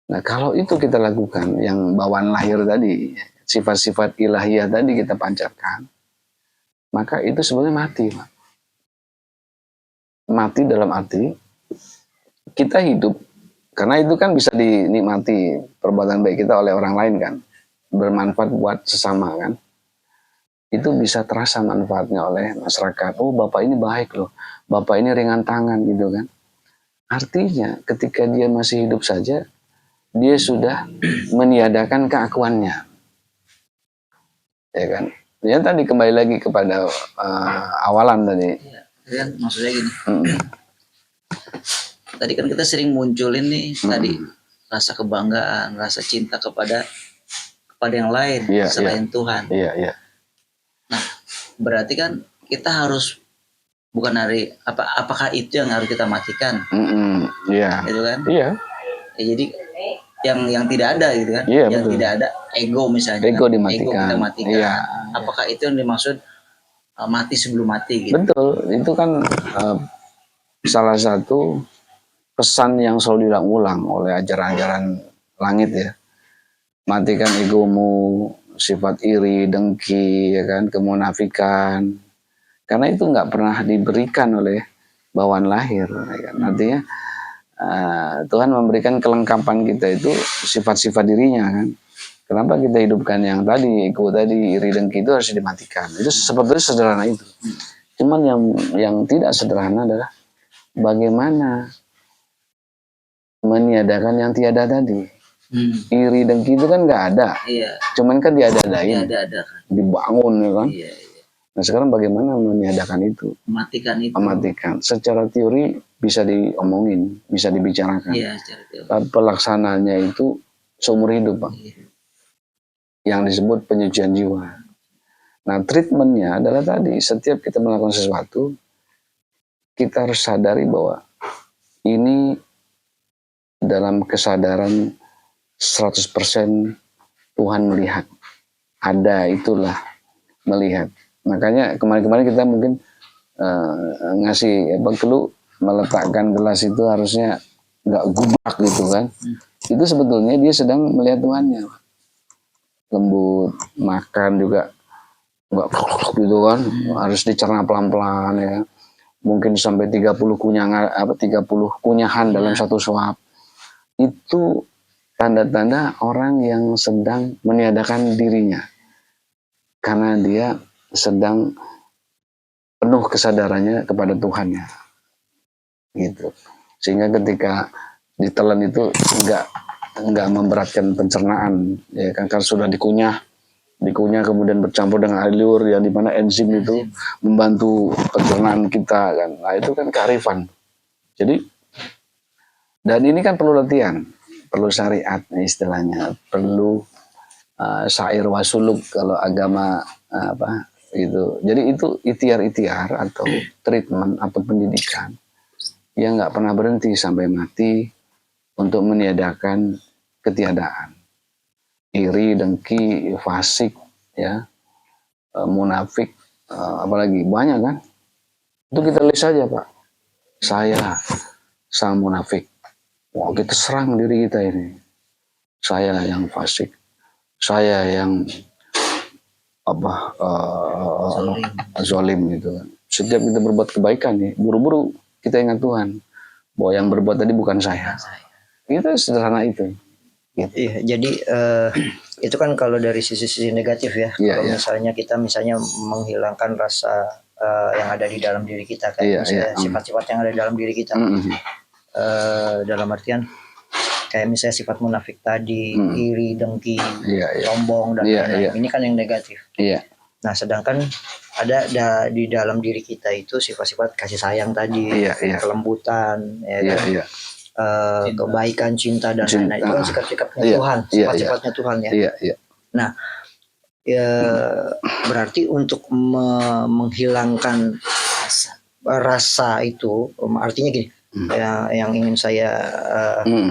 Nah kalau itu kita lakukan, yang bawaan lahir tadi, sifat-sifat ilahiyah tadi kita pancarkan, maka itu sebenarnya mati, Pak. Mati dalam arti kita hidup, karena itu kan bisa dinikmati perbuatan baik kita oleh orang lain kan, bermanfaat buat sesama kan. Itu bisa terasa manfaatnya oleh masyarakat. Oh Bapak ini baik loh, Bapak ini ringan tangan gitu kan. Artinya ketika dia masih hidup saja, dia sudah meniadakan keakuannya, ya kan? Ya tadi kembali lagi kepada awalan tadi. Ya, kan maksudnya gini. Tadi kan kita sering munculin nih tadi rasa kebanggaan, rasa cinta kepada yang lain selain Tuhan. Iya. Nah, berarti kan kita harus bukan dari apakah itu yang harus kita matikan? Iya. Itu kan? Iya. Ya, jadi yang tidak ada gitu kan? Iya, yang betul. tidak ada ego misalnya. Ego kan? dimatikan. Ego kita matikan. Iya. Apakah itu yang dimaksud mati sebelum mati gitu? Betul. Itu kan salah satu pesan yang selalu diulang-ulang oleh ajaran-ajaran langit ya. Matikan egomu, sifat iri, dengki, ya kan, kemunafikan. Karena itu nggak pernah diberikan oleh bawaan lahir. Ya kan? Artinya Tuhan memberikan kelengkapan kita itu sifat-sifat dirinya kan. Kenapa kita hidupkan yang tadi, ego tadi, iri dengki itu harus dimatikan. Itu sebetulnya sederhana itu. Cuman yang tidak sederhana adalah bagaimana meniadakan yang tiada tadi. Iri dengki itu kan nggak ada. Iya. Cuman kan diada-adain. Ada kan. Dibangun ya kan. Iya. Nah sekarang bagaimana meniadakan itu? Mematikan itu. Mematikan. Secara teori bisa diomongin, bisa dibicarakan. Iya, secara teori. Pelaksananya itu seumur hidup, Pak. Iya. Yang disebut penyucian jiwa. Nah treatmentnya adalah tadi, setiap kita melakukan sesuatu, kita harus sadari bahwa ini dalam kesadaran 100% Tuhan melihat. Ada itulah melihat. Makanya kemarin-kemarin kita mungkin ngasih clue meletakkan gelas itu harusnya nggak gubrak gitu kan. Itu sebetulnya dia sedang melihat Tuhannya. Lembut, makan juga nggak gitu kan. Harus dicerna pelan-pelan ya. Mungkin sampai 30 kunyahan dalam satu suap. Itu tanda-tanda orang yang sedang meniadakan dirinya. Karena dia sedang penuh kesadarannya kepada Tuhannya. Gitu. Sehingga ketika ditelan itu enggak memberatkan pencernaan, ya kan, karena sudah dikunyah kemudian bercampur dengan air liur yang dimana enzim itu membantu pencernaan kita kan. Nah itu kan kearifan. Jadi dan ini kan perlu latihan, perlu syariat istilahnya, perlu syair wasuluk kalau agama gitu. Jadi itu ikhtiar atau treatment atau pendidikan yang nggak pernah berhenti sampai mati untuk meniadakan ketiadaan, iri, dengki, fasik, ya, munafik, apalagi banyak kan. Itu kita list saja Pak. Saya sang munafik. Wah, kita serang diri kita ini. Saya yang fasik. Saya yang zalim gitu kan. setiap kita berbuat kebaikan nih, buru-buru kita ingat Tuhan bahwa yang berbuat tadi bukan saya. Itu sederhana itu. Gitu. Iya, jadi itu kan kalau dari sisi-sisi negatif ya. Iya, Kalau iya. misalnya kita menghilangkan rasa yang ada di dalam diri kita, kayak Iya, misalnya iya. sifat-sifat yang ada di dalam diri kita. Dalam artian kayak misalnya sifat munafik tadi, iri, dengki, Iya, iya. sombong dan Iya, lain-lain. iya. Ini kan yang negatif. Iya. Nah, sedangkan ada di dalam diri kita itu sifat-sifat kasih sayang tadi, Iya, iya. kelembutan, ya Iya, kan? iya. Kebaikan, cinta dan Cinta. lain-lain. Itu kan sikap-sikapnya Iya, Tuhan, iya, sifat-sifatnya Tuhan ya. Iya, iya. Nah, ya berarti untuk menghilangkan rasa itu, artinya gini, yang ingin saya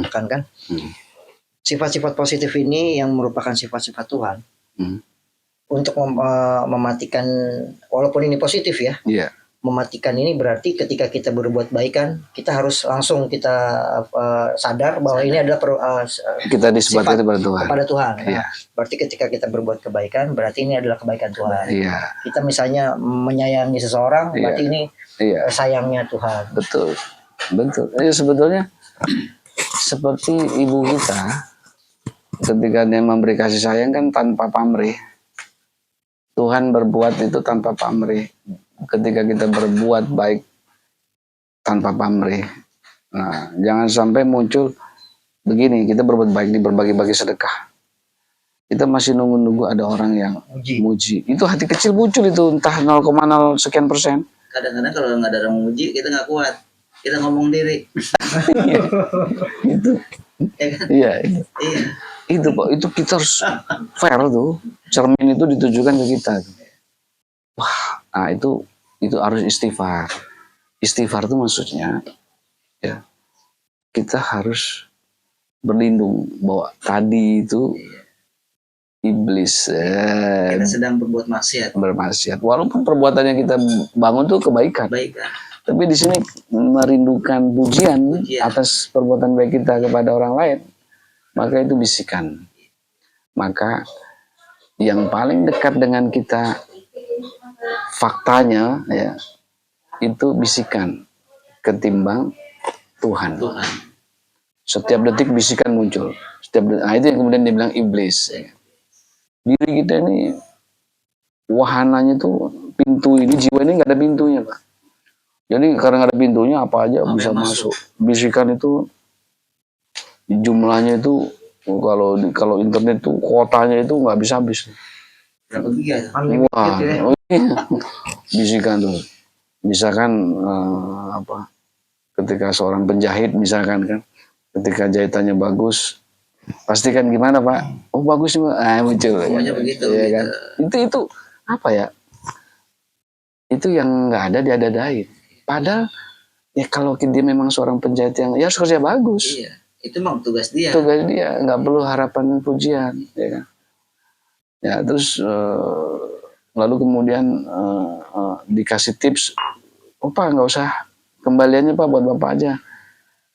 tekankan, sifat-sifat positif ini yang merupakan sifat-sifat Tuhan, untuk mematikan, walaupun ini positif ya, Iya. mematikan ini berarti ketika kita berbuat baik kan, kita harus langsung kita sadar bahwa ini adalah Kita disebutkan kepada Tuhan. Iya. Nah, berarti ketika kita berbuat kebaikan, berarti ini adalah kebaikan Tuhan. Iya. Kita misalnya menyayangi seseorang, berarti ini sayangnya Tuhan. Betul, betul. Sebetulnya seperti ibu kita, ketika dia memberi kasih sayang kan tanpa pamrih. Tuhan berbuat itu tanpa pamrih. Ketika kita berbuat baik tanpa pamrih. Nah, jangan sampai muncul begini, kita berbuat baik nih, berbagi-bagi sedekah. Kita masih nunggu-nunggu ada orang yang muji. Itu hati kecil muncul itu, entah 0,0 sekian persen. Kadang-kadang kalau nggak ada orang muji, kita nggak kuat. Kita ngomong diri. Itu. Ya kan? Iya. Iya. Itu Pak, itu kita harus fair tuh. Cermin itu ditujukan ke kita. Wah, nah itu harus istighfar. Istighfar itu maksudnya ya kita harus berlindung bahwa tadi itu iblis Kita sedang berbuat maksiat. bermaksiat. Walaupun perbuatan yang kita bangun tuh kebaikan. Tapi di sini merindukan pujian atas perbuatan baik kita kepada orang lain, maka itu bisikan. Maka yang paling dekat dengan kita faktanya ya itu bisikan ketimbang Tuhan. Setiap detik bisikan muncul. Nah itu yang kemudian dibilang iblis. Diri kita ini wahananya tuh pintu ini, jiwa ini nggak ada pintunya Pak. Jadi karena nggak ada pintunya apa aja bisa masuk. Bisikan itu jumlahnya itu kalau internet tuh kuotanya itu nggak bisa habis. Berapa giga? Wah, bisikan tuh. Misalkan ketika seorang penjahit misalkan kan, ketika jahitannya bagus, pastikan gimana Pak? Oh bagus Pak, muncul. Begitu, ya kan? Itu apa ya? Itu yang nggak ada diada-adain. Padahal ya kalau dia memang seorang penjahit yang ya harus kerja bagus. Iya, itu memang tugas dia. Tugas dia, nggak perlu harapan pujian, ya kan? Ya terus lalu kemudian dikasih tips, oh Pak nggak usah kembaliannya Pak buat Bapak aja.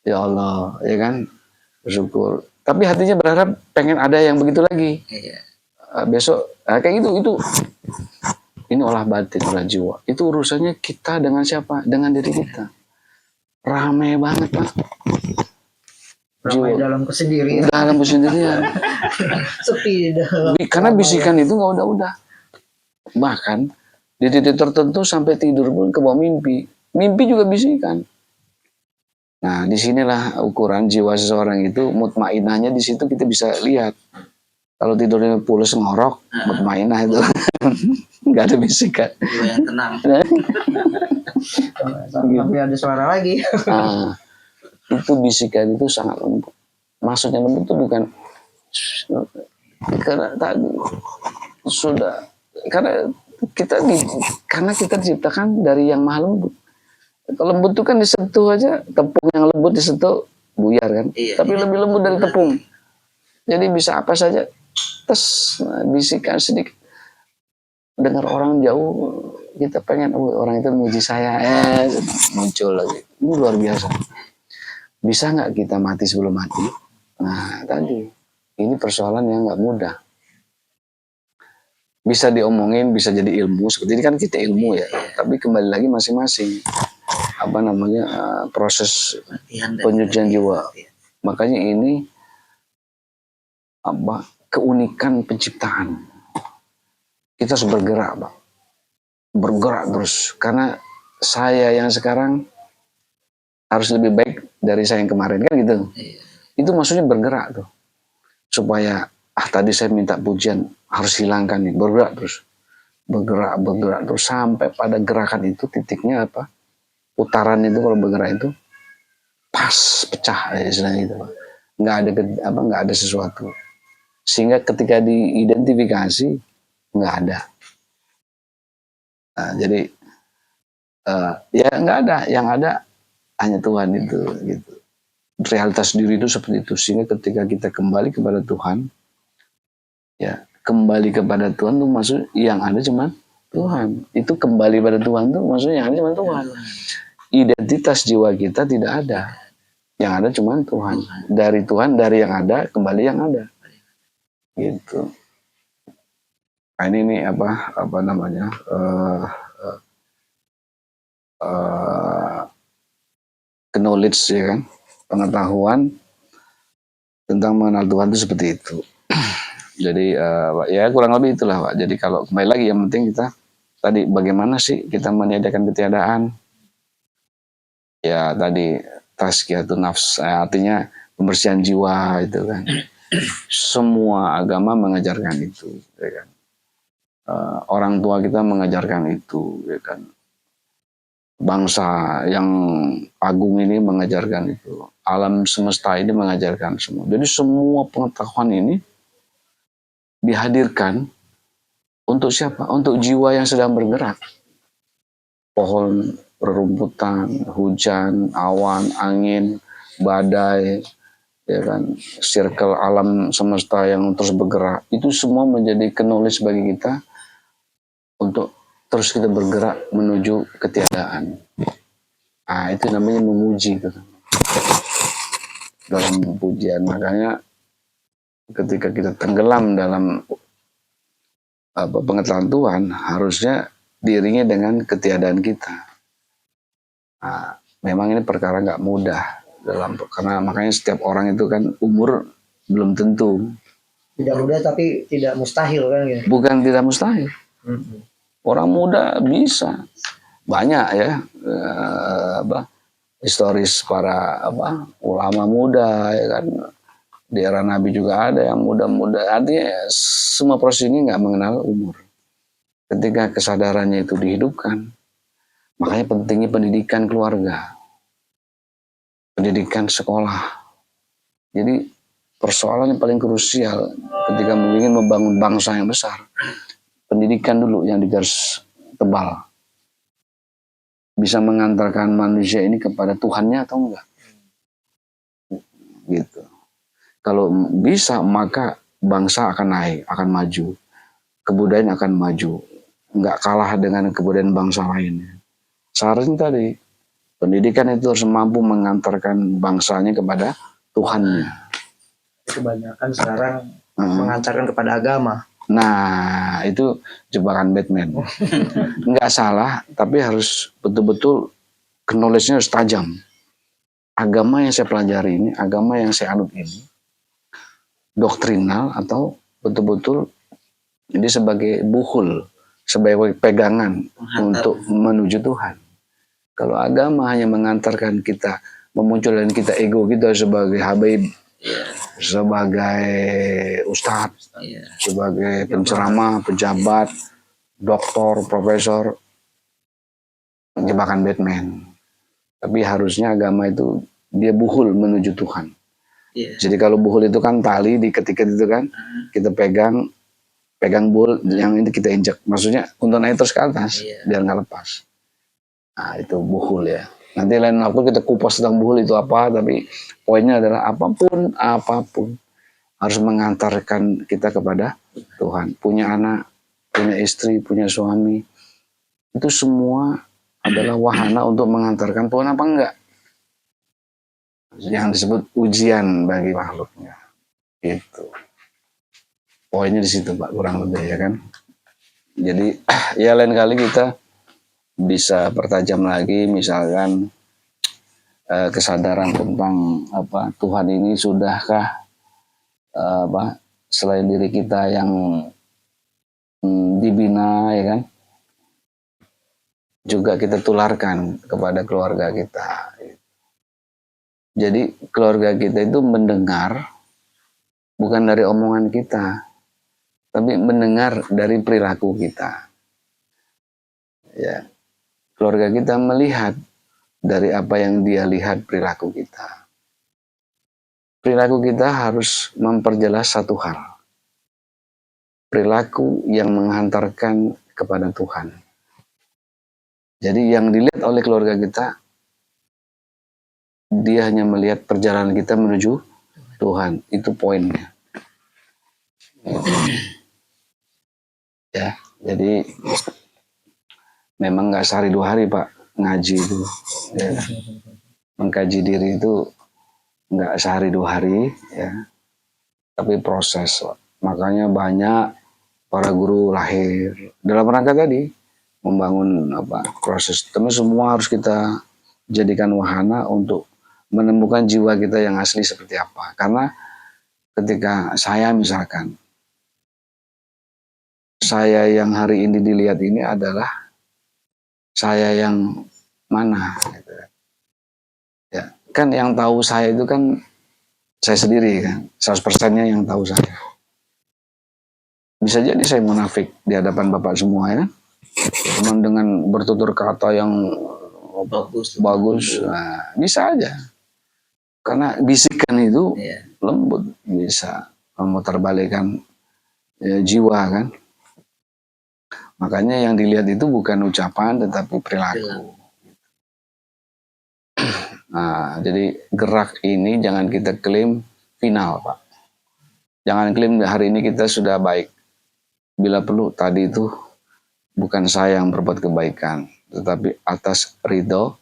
Ya Allah, ya kan, bersyukur. Tapi hatinya berharap pengen ada yang begitu lagi. Iya. Besok, kayak gitu. Ini olah batin, olah jiwa. Itu urusannya kita dengan siapa? Dengan diri kita. Ramai banget Pak. Ramai dalam kesendirian. Dalam kesendirian. Sepi dalam. Karena bisikan itu nggak udah. Bahkan di titik tertentu sampai tidur pun ke bawah mimpi. Mimpi juga bisikan. Nah, disinilah ukuran jiwa seseorang itu, mutmainahnya di situ kita bisa lihat. Kalau tidurnya pules ngorok, mutmainah itu nggak ada bisikan. Jiwa yang tenang. Sampai ada suara lagi. Nah, itu bisikan itu sangat lembut. Maksudnya lembut itu bukan karena tadi sudah karena kita diciptakan dari yang maha lembut. Kalau lembut itu kan disentuh aja, tepung yang lembut disentuh buyar kan. Iya, tapi lebih lembut dari tepung. Jadi bisa apa saja. Bisikan sedikit. Dengar orang jauh, kita pengen orang itu muji saya, muncul lagi. Ini luar biasa. Bisa nggak kita mati sebelum mati? Nah tadi ini persoalan yang nggak mudah. bisa diomongin, bisa jadi ilmu. Seperti ini kan kita ilmu ya, tapi kembali lagi masing-masing proses Latihan dan penyucian jiwa. latihan. Makanya ini keunikan penciptaan. Kita harus bergerak, Pak. Bergerak terus. Karena saya yang sekarang harus lebih baik dari saya yang kemarin, kan gitu. Iya. Itu maksudnya bergerak tuh. Supaya tadi saya minta pujian harus hilangkan nih, bergerak terus. Bergerak terus sampai pada gerakan itu titiknya apa? Putaran itu kalau bergerak itu pas pecah istilahnya gitu, Pak. Nggak ada sesuatu. Sehingga ketika diidentifikasi nggak ada. Nah, jadi ya nggak ada, yang ada hanya Tuhan itu gitu. Realitas diri itu seperti itu. Sehingga ketika kita kembali kepada Tuhan, ya kembali kepada Tuhan tuh maksud yang ada cuma Tuhan. Itu kembali pada Tuhan tuh maksudnya yang ada cuma Tuhan. Identitas jiwa kita tidak ada. Yang ada cuma Tuhan. Dari Tuhan, dari yang ada kembali yang ada. Gitu. Nah, ini apa namanya? Knowledge ya kan, pengetahuan tentang mengenal Tuhan itu seperti itu. Jadi ya kurang lebih itulah, Pak. Jadi kalau kembali lagi yang penting kita tadi bagaimana sih kita meniadakan ketiadaan. Ya tadi tazkiyatun nafs, artinya pembersihan jiwa itu kan. Semua agama mengajarkan itu, ya kan. Orang tua kita mengajarkan itu, ya kan. Bangsa yang agung ini mengajarkan itu. Alam semesta ini mengajarkan semua. Jadi semua pengetahuan ini dihadirkan untuk siapa? Untuk jiwa yang sedang bergerak. Pohon, rerumputan, hujan, awan, angin, badai, ya kan, circle alam semesta yang terus bergerak. Itu semua menjadi knowledge bagi kita untuk terus kita bergerak menuju ketiadaan. Ah, itu namanya memuji gitu. Dalam pujian. Makanya ketika kita tenggelam dalam pengetahuan Tuhan, harusnya diiringi dengan ketiadaan kita. Nah, memang ini perkara nggak mudah karena makanya setiap orang itu kan umur belum tentu. Tidak mudah tapi tidak mustahil kan gitu. Bukan tidak mustahil. Orang muda bisa. Banyak ya historis para ulama muda ya kan. Di era Nabi juga ada yang muda-muda. Artinya semua proses ini nggak mengenal umur. Ketika kesadarannya itu dihidupkan, makanya pentingnya pendidikan keluarga, pendidikan sekolah. Jadi persoalan yang paling krusial ketika ingin membangun bangsa yang besar, pendidikan dulu yang digaris tebal. Bisa mengantarkan manusia ini kepada Tuhannya atau enggak? Gitu. Kalau bisa maka bangsa akan naik, akan maju. Kebudayaan akan maju. Enggak kalah dengan kebudayaan bangsa lainnya. Seharusnya tadi, pendidikan itu harus mampu mengantarkan bangsanya kepada Tuhannya. Kebanyakan sekarang mengantarkan kepada agama. Nah, itu jebakan Batman. Enggak salah, tapi harus betul-betul knowledge-nya harus tajam. Agama yang saya pelajari ini, agama yang saya anut ini, doktrinal atau betul-betul ini sebagai buhul, sebagai pegangan untuk menuju Tuhan. Kalau agama hanya mengantarkan kita, memunculkan kita ego kita sebagai habaib, sebagai ustadz, sebagai penceramah, pejabat, doktor, profesor, jebakan Batman. Tapi harusnya agama itu dia buhul menuju Tuhan. Jadi kalau buhul itu kan tali diketik itu kan, kita pegang buhul yang ini kita injak. Maksudnya untuk naik terus ke atas, biar nggak lepas. Nah itu buhul ya. Nanti lain waktu kita kupas tentang buhul itu apa, tapi poinnya adalah apapun harus mengantarkan kita kepada Tuhan. Punya anak, punya istri, punya suami, itu semua adalah wahana untuk mengantarkan Tuhan apa enggak. Yang disebut ujian bagi makhluknya. Itu. Poinnya di situ Pak, kurang lebih ya kan. Jadi ya lain kali kita bisa pertajam lagi, misalkan kesadaran tentang Tuhan ini sudahkah selain diri kita yang dibina, ya kan, juga kita tularkan kepada keluarga kita. Jadi keluarga kita itu mendengar bukan dari omongan kita, tapi mendengar dari perilaku kita. Ya, keluarga kita melihat dari apa yang dia lihat perilaku kita. Perilaku kita harus memperjelas satu hal. Perilaku yang menghantarkan kepada Tuhan. Jadi yang dilihat oleh keluarga kita, dia hanya melihat perjalanan kita menuju Tuhan. Itu poinnya. Ya, jadi memang nggak sehari 2 hari Pak ngaji itu. Ya. Mengkaji diri itu nggak sehari 2 hari, ya. Tapi proses. Makanya banyak para guru lahir dalam rangka tadi membangun proses. Tapi semua harus kita jadikan wahana untuk menemukan jiwa kita yang asli seperti apa. Karena ketika saya misalkan, saya yang hari ini dilihat ini adalah saya yang mana, gitu. Ya, kan yang tahu saya itu kan saya sendiri kan, 100%-nya yang tahu saya. Bisa jadi saya munafik di hadapan Bapak semua, ya. Cuman dengan bertutur kata yang bagus, nah, bisa aja. Karena bisikan itu lembut, bisa memutarbalikkan jiwa kan. Makanya yang dilihat itu bukan ucapan tetapi perilaku. Nah, jadi gerak ini jangan kita klaim final, Pak. Jangan klaim hari ini kita sudah baik. Bila perlu tadi itu bukan saya yang berbuat kebaikan, tetapi atas ridho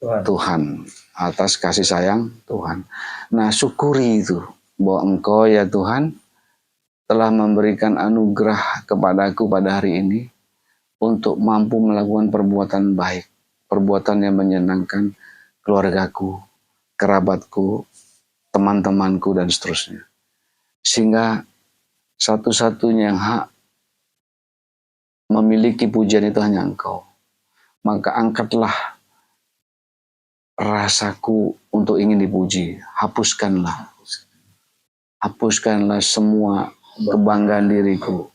Tuhan, atas kasih sayang Tuhan. Nah, syukuri itu bahwa Engkau ya Tuhan telah memberikan anugerah kepadaku pada hari ini untuk mampu melakukan perbuatan baik, perbuatan yang menyenangkan keluargaku, kerabatku, teman-temanku, dan seterusnya. Sehingga satu-satunya yang hak memiliki pujian itu hanya Engkau. Maka angkatlah rasaku untuk ingin dipuji. Hapuskanlah semua kebanggaan diriku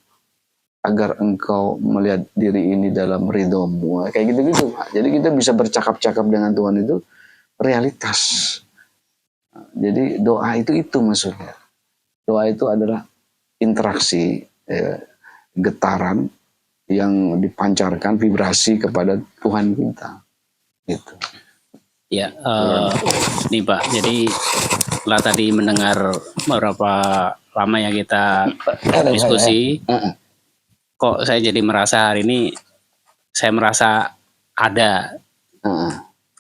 agar Engkau melihat diri ini dalam ridho-Mu. Kayak gitu-gitu, Pak. Jadi kita bisa bercakap-cakap dengan Tuhan itu realitas. Jadi doa itu maksudnya. Doa itu adalah interaksi, getaran yang dipancarkan vibrasi kepada Tuhan kita. Gitu. Ya, nih Pak. Jadi setelah tadi mendengar beberapa lama yang kita diskusi, kok saya jadi merasa hari ini saya merasa ada.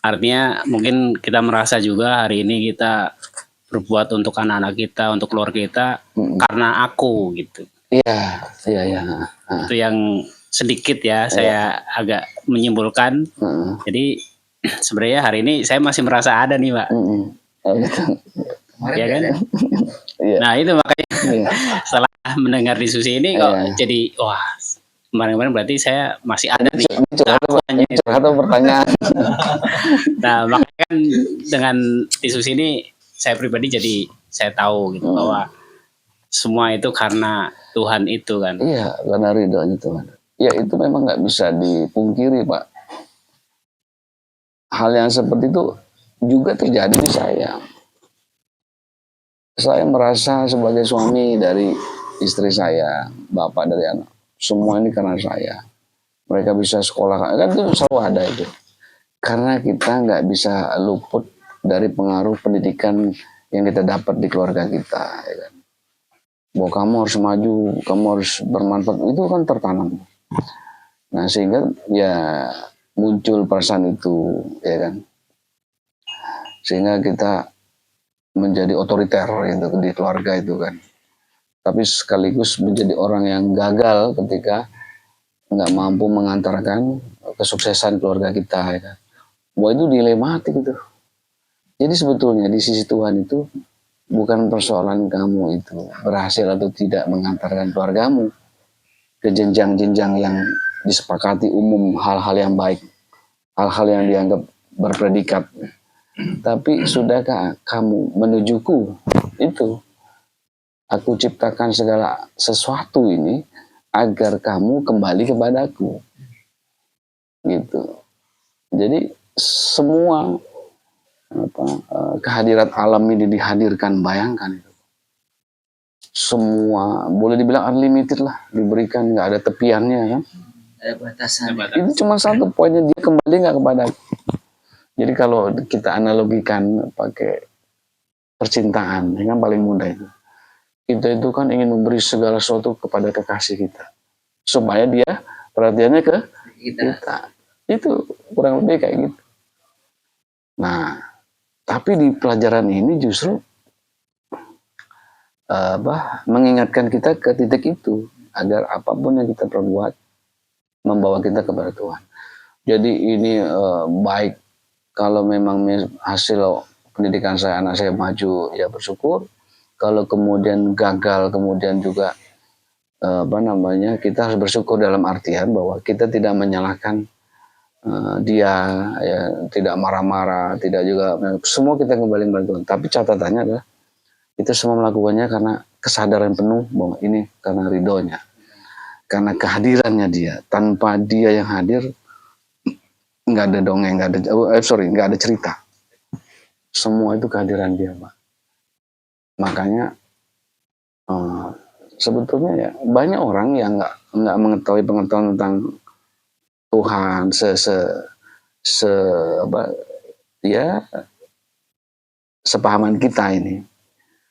Artinya mungkin kita merasa juga hari ini kita berbuat untuk anak-anak kita, untuk keluarga kita karena aku gitu. Iya. Itu yang sedikit ya saya agak menyimpulkan. Jadi sebenarnya hari ini saya masih merasa ada nih Pak. Ya kan? Nah itu makanya setelah mendengar diskusi ini kok jadi wah, kemarin-kemarin berarti saya masih ada nih. Atau pertanyaan. Nah makanya kan dengan diskusi ini saya pribadi jadi saya tahu gitu bahwa semua itu karena Tuhan itu kan. Iya, karena ridhonya Tuhan. Ya itu memang nggak bisa dipungkiri Pak. Hal yang seperti itu juga terjadi di saya. Saya merasa sebagai suami dari istri saya, bapak dari anak. Semua ini karena saya. Mereka bisa sekolah, kan itu selalu ada itu. Karena kita nggak bisa luput dari pengaruh pendidikan yang kita dapat di keluarga kita. Ya kan? Bahwa kamu harus maju, kamu harus bermanfaat, itu kan tertanam. Nah sehingga ya muncul perasaan itu, ya kan. Sehingga kita menjadi otoriter gitu, di keluarga itu kan. Tapi sekaligus menjadi orang yang gagal ketika nggak mampu mengantarkan kesuksesan keluarga kita, ya kan? Bahwa itu dilematik itu. Jadi sebetulnya di sisi Tuhan itu bukan persoalan kamu itu berhasil atau tidak mengantarkan keluargamu ke jenjang-jenjang yang disepakati umum, hal-hal yang baik, hal-hal yang dianggap berpredikat. Tapi sudahkah kamu menujuku itu? Aku ciptakan segala sesuatu ini agar kamu kembali kepadaku. Gitu. Jadi semua kehadirat alam ini dihadirkan, bayangkan itu. Semua boleh dibilang unlimited lah, diberikan, nggak ada tepiannya kan. Ada batasan. Itu cuma satu poinnya, dia kembali nggak kepadaku. Jadi kalau kita analogikan pakai percintaan, yang kan paling mudah itu. Kita itu kan ingin memberi segala sesuatu kepada kekasih kita, supaya dia perhatiannya ke kita. Itu kurang lebih kayak gitu. Nah, tapi di pelajaran ini justru mengingatkan kita ke titik itu, agar apapun yang kita perbuat membawa kita kepada Tuhan. Jadi ini baik kalau memang hasil pendidikan saya, anak saya maju, ya bersyukur. Kalau kemudian gagal, kemudian juga kita harus bersyukur dalam artian bahwa kita tidak menyalahkan dia, ya, tidak marah-marah, tidak juga, semua kita kembali kepada Tuhan. Tapi catatannya adalah itu semua melakukannya karena kesadaran penuh bahwa ini karena ridhonya, karena kehadirannya dia. Tanpa dia yang hadir, nggak ada dongeng, nggak ada cerita. Semua itu kehadiran dia, Pak. Makanya sebetulnya ya banyak orang yang nggak mengetahui pengetahuan tentang Tuhan sepahaman kita ini.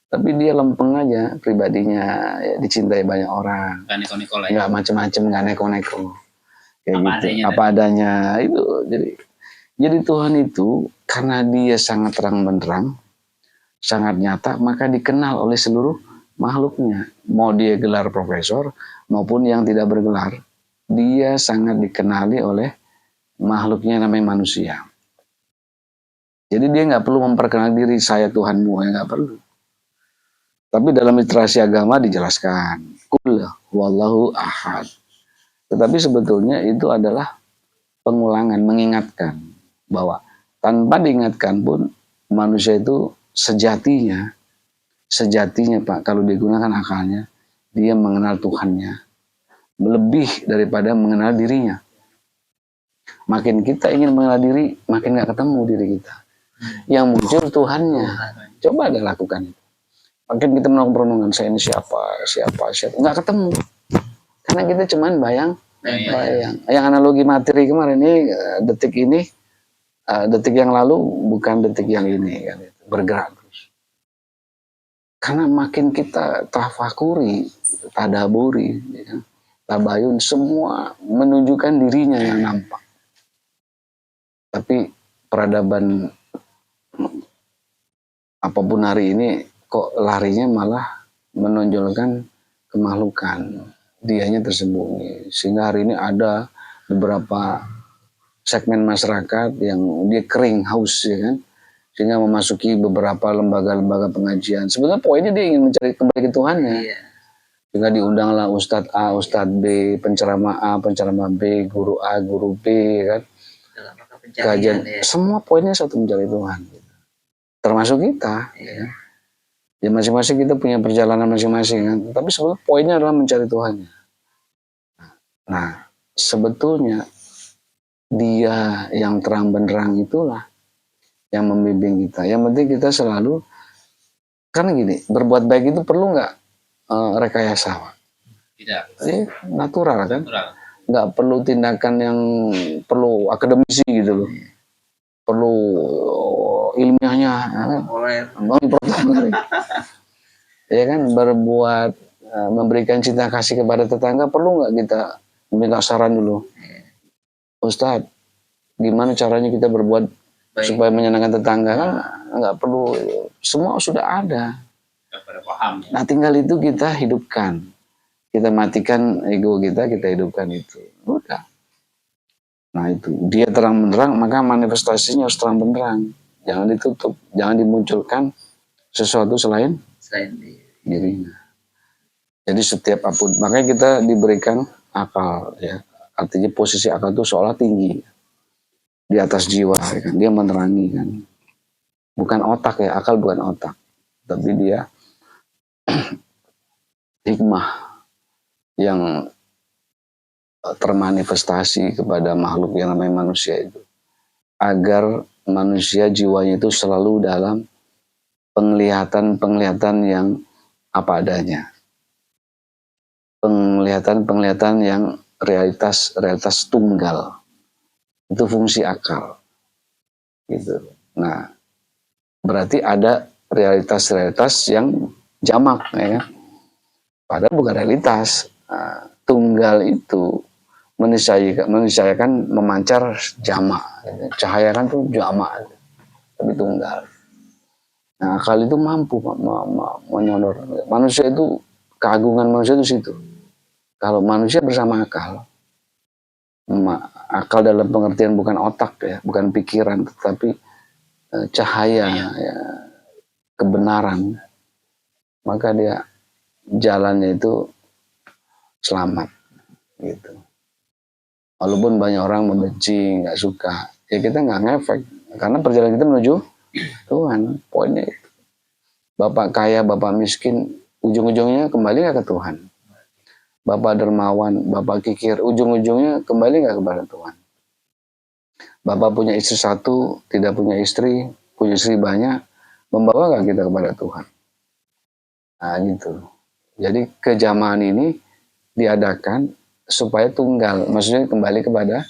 Tapi dia lempeng aja pribadinya, ya, dicintai banyak orang. Nggak macem-macem, nggak neko-neko. Kayak apa adanya itu. Jadi Tuhan itu karena dia sangat terang benderang, sangat nyata, maka dikenal oleh seluruh makhluknya. Mau dia gelar profesor maupun yang tidak bergelar, dia sangat dikenali oleh makhluknya namanya manusia. Jadi dia nggak perlu memperkenalkan diri, saya Tuhanmu, ya nggak perlu. Tapi dalam literasi agama dijelaskan, Qul huwallahu ahad. Tetapi sebetulnya itu adalah pengulangan, mengingatkan bahwa tanpa diingatkan pun manusia itu sejatinya Pak, kalau digunakan akalnya, dia mengenal Tuhannya lebih daripada mengenal dirinya. Makin kita ingin mengenal diri, makin gak ketemu diri kita. Yang muncul Tuhannya. Coba ada lakukan itu. Makin kita melakukan perenungan, saya ini siapa, nggak ketemu. Karena kita cuman bayang. Yang analogi materi kemarin ini, detik ini, detik yang lalu bukan detik yang ini, kan, bergerak terus. Karena makin kita tafakuri, tadaburi, ya kan, tabayun, semua menunjukkan dirinya yang nampak. Tapi peradaban apapun hari ini kok larinya malah menonjolkan kemakhlukan, dianya tersembunyi. Sehingga hari ini ada beberapa segmen masyarakat yang dia kering, haus, ya kan, sehingga memasuki beberapa lembaga-lembaga pengajian. Sebenarnya poinnya dia ingin mencari kembali ke Tuhannya. Sehingga diundanglah Ustadz A, Ustadz B, penceramah A, penceramah B, guru A, guru B, kan. Kajian, ya. Semua poinnya satu, mencari Tuhan. Termasuk kita. Ya. Ya masing-masing kita punya perjalanan masing-masing, kan. Tapi sebetulnya poinnya adalah mencari Tuhannya. Nah, sebetulnya dia yang terang benderang itulah yang membimbing kita. Yang penting kita selalu, karena gini, berbuat baik itu perlu nggak rekayasa? Tidak. Natural kan? Nggak perlu tindakan yang perlu akademisi gitu loh. Perlu ilmiahnya, ya kan, berbuat, memberikan cinta kasih kepada tetangga, perlu nggak kita minta saran dulu, Ustadz, gimana caranya kita berbuat baik supaya menyenangkan tetangga? Kan nggak perlu, semua sudah ada. Nah tinggal itu kita hidupkan, kita matikan ego kita hidupkan itu. Udah. Nah itu, dia terang benderang, maka manifestasinya harus terang benderang. Jangan ditutup, jangan dimunculkan sesuatu selain dirinya. Jadi setiap apapun, makanya kita diberikan akal, ya. Artinya posisi akal itu seolah tinggi di atas jiwa, ya kan? Dia menerangi kan. Bukan otak ya, akal bukan otak, tapi dia hikmah yang termanifestasi kepada makhluk yang namanya manusia itu, agar manusia jiwanya itu selalu dalam penglihatan yang apa adanya, penglihatan yang realitas tunggal. Itu fungsi akal gitu. Nah, berarti ada realitas yang jamak, ya kan? Padahal bukan realitas. Nah, tunggal itu meniscayakan memancar jamak. Cahaya kan tuh jamak, tapi tunggal. Nah, akal itu mampu menyodor. Manusia itu, keagungan manusia itu situ. Kalau manusia bersama akal, akal dalam pengertian bukan otak ya, bukan pikiran, tetapi cahaya, ya, kebenaran, maka dia jalannya itu selamat gitu. Walaupun banyak orang membenci, nggak suka, ya kita nggak ngefek, karena perjalanan kita menuju Tuhan. Poinnya itu. Bapak kaya, bapak miskin, ujung-ujungnya kembali nggak ke Tuhan. Bapak dermawan, bapak kikir, ujung-ujungnya kembali nggak kepada Tuhan. Bapak punya istri satu, tidak punya istri, punya istri banyak, membawa nggak kita kepada Tuhan? Nah gitu. Jadi kejamaan ini diadakan supaya tunggal, maksudnya kembali kepada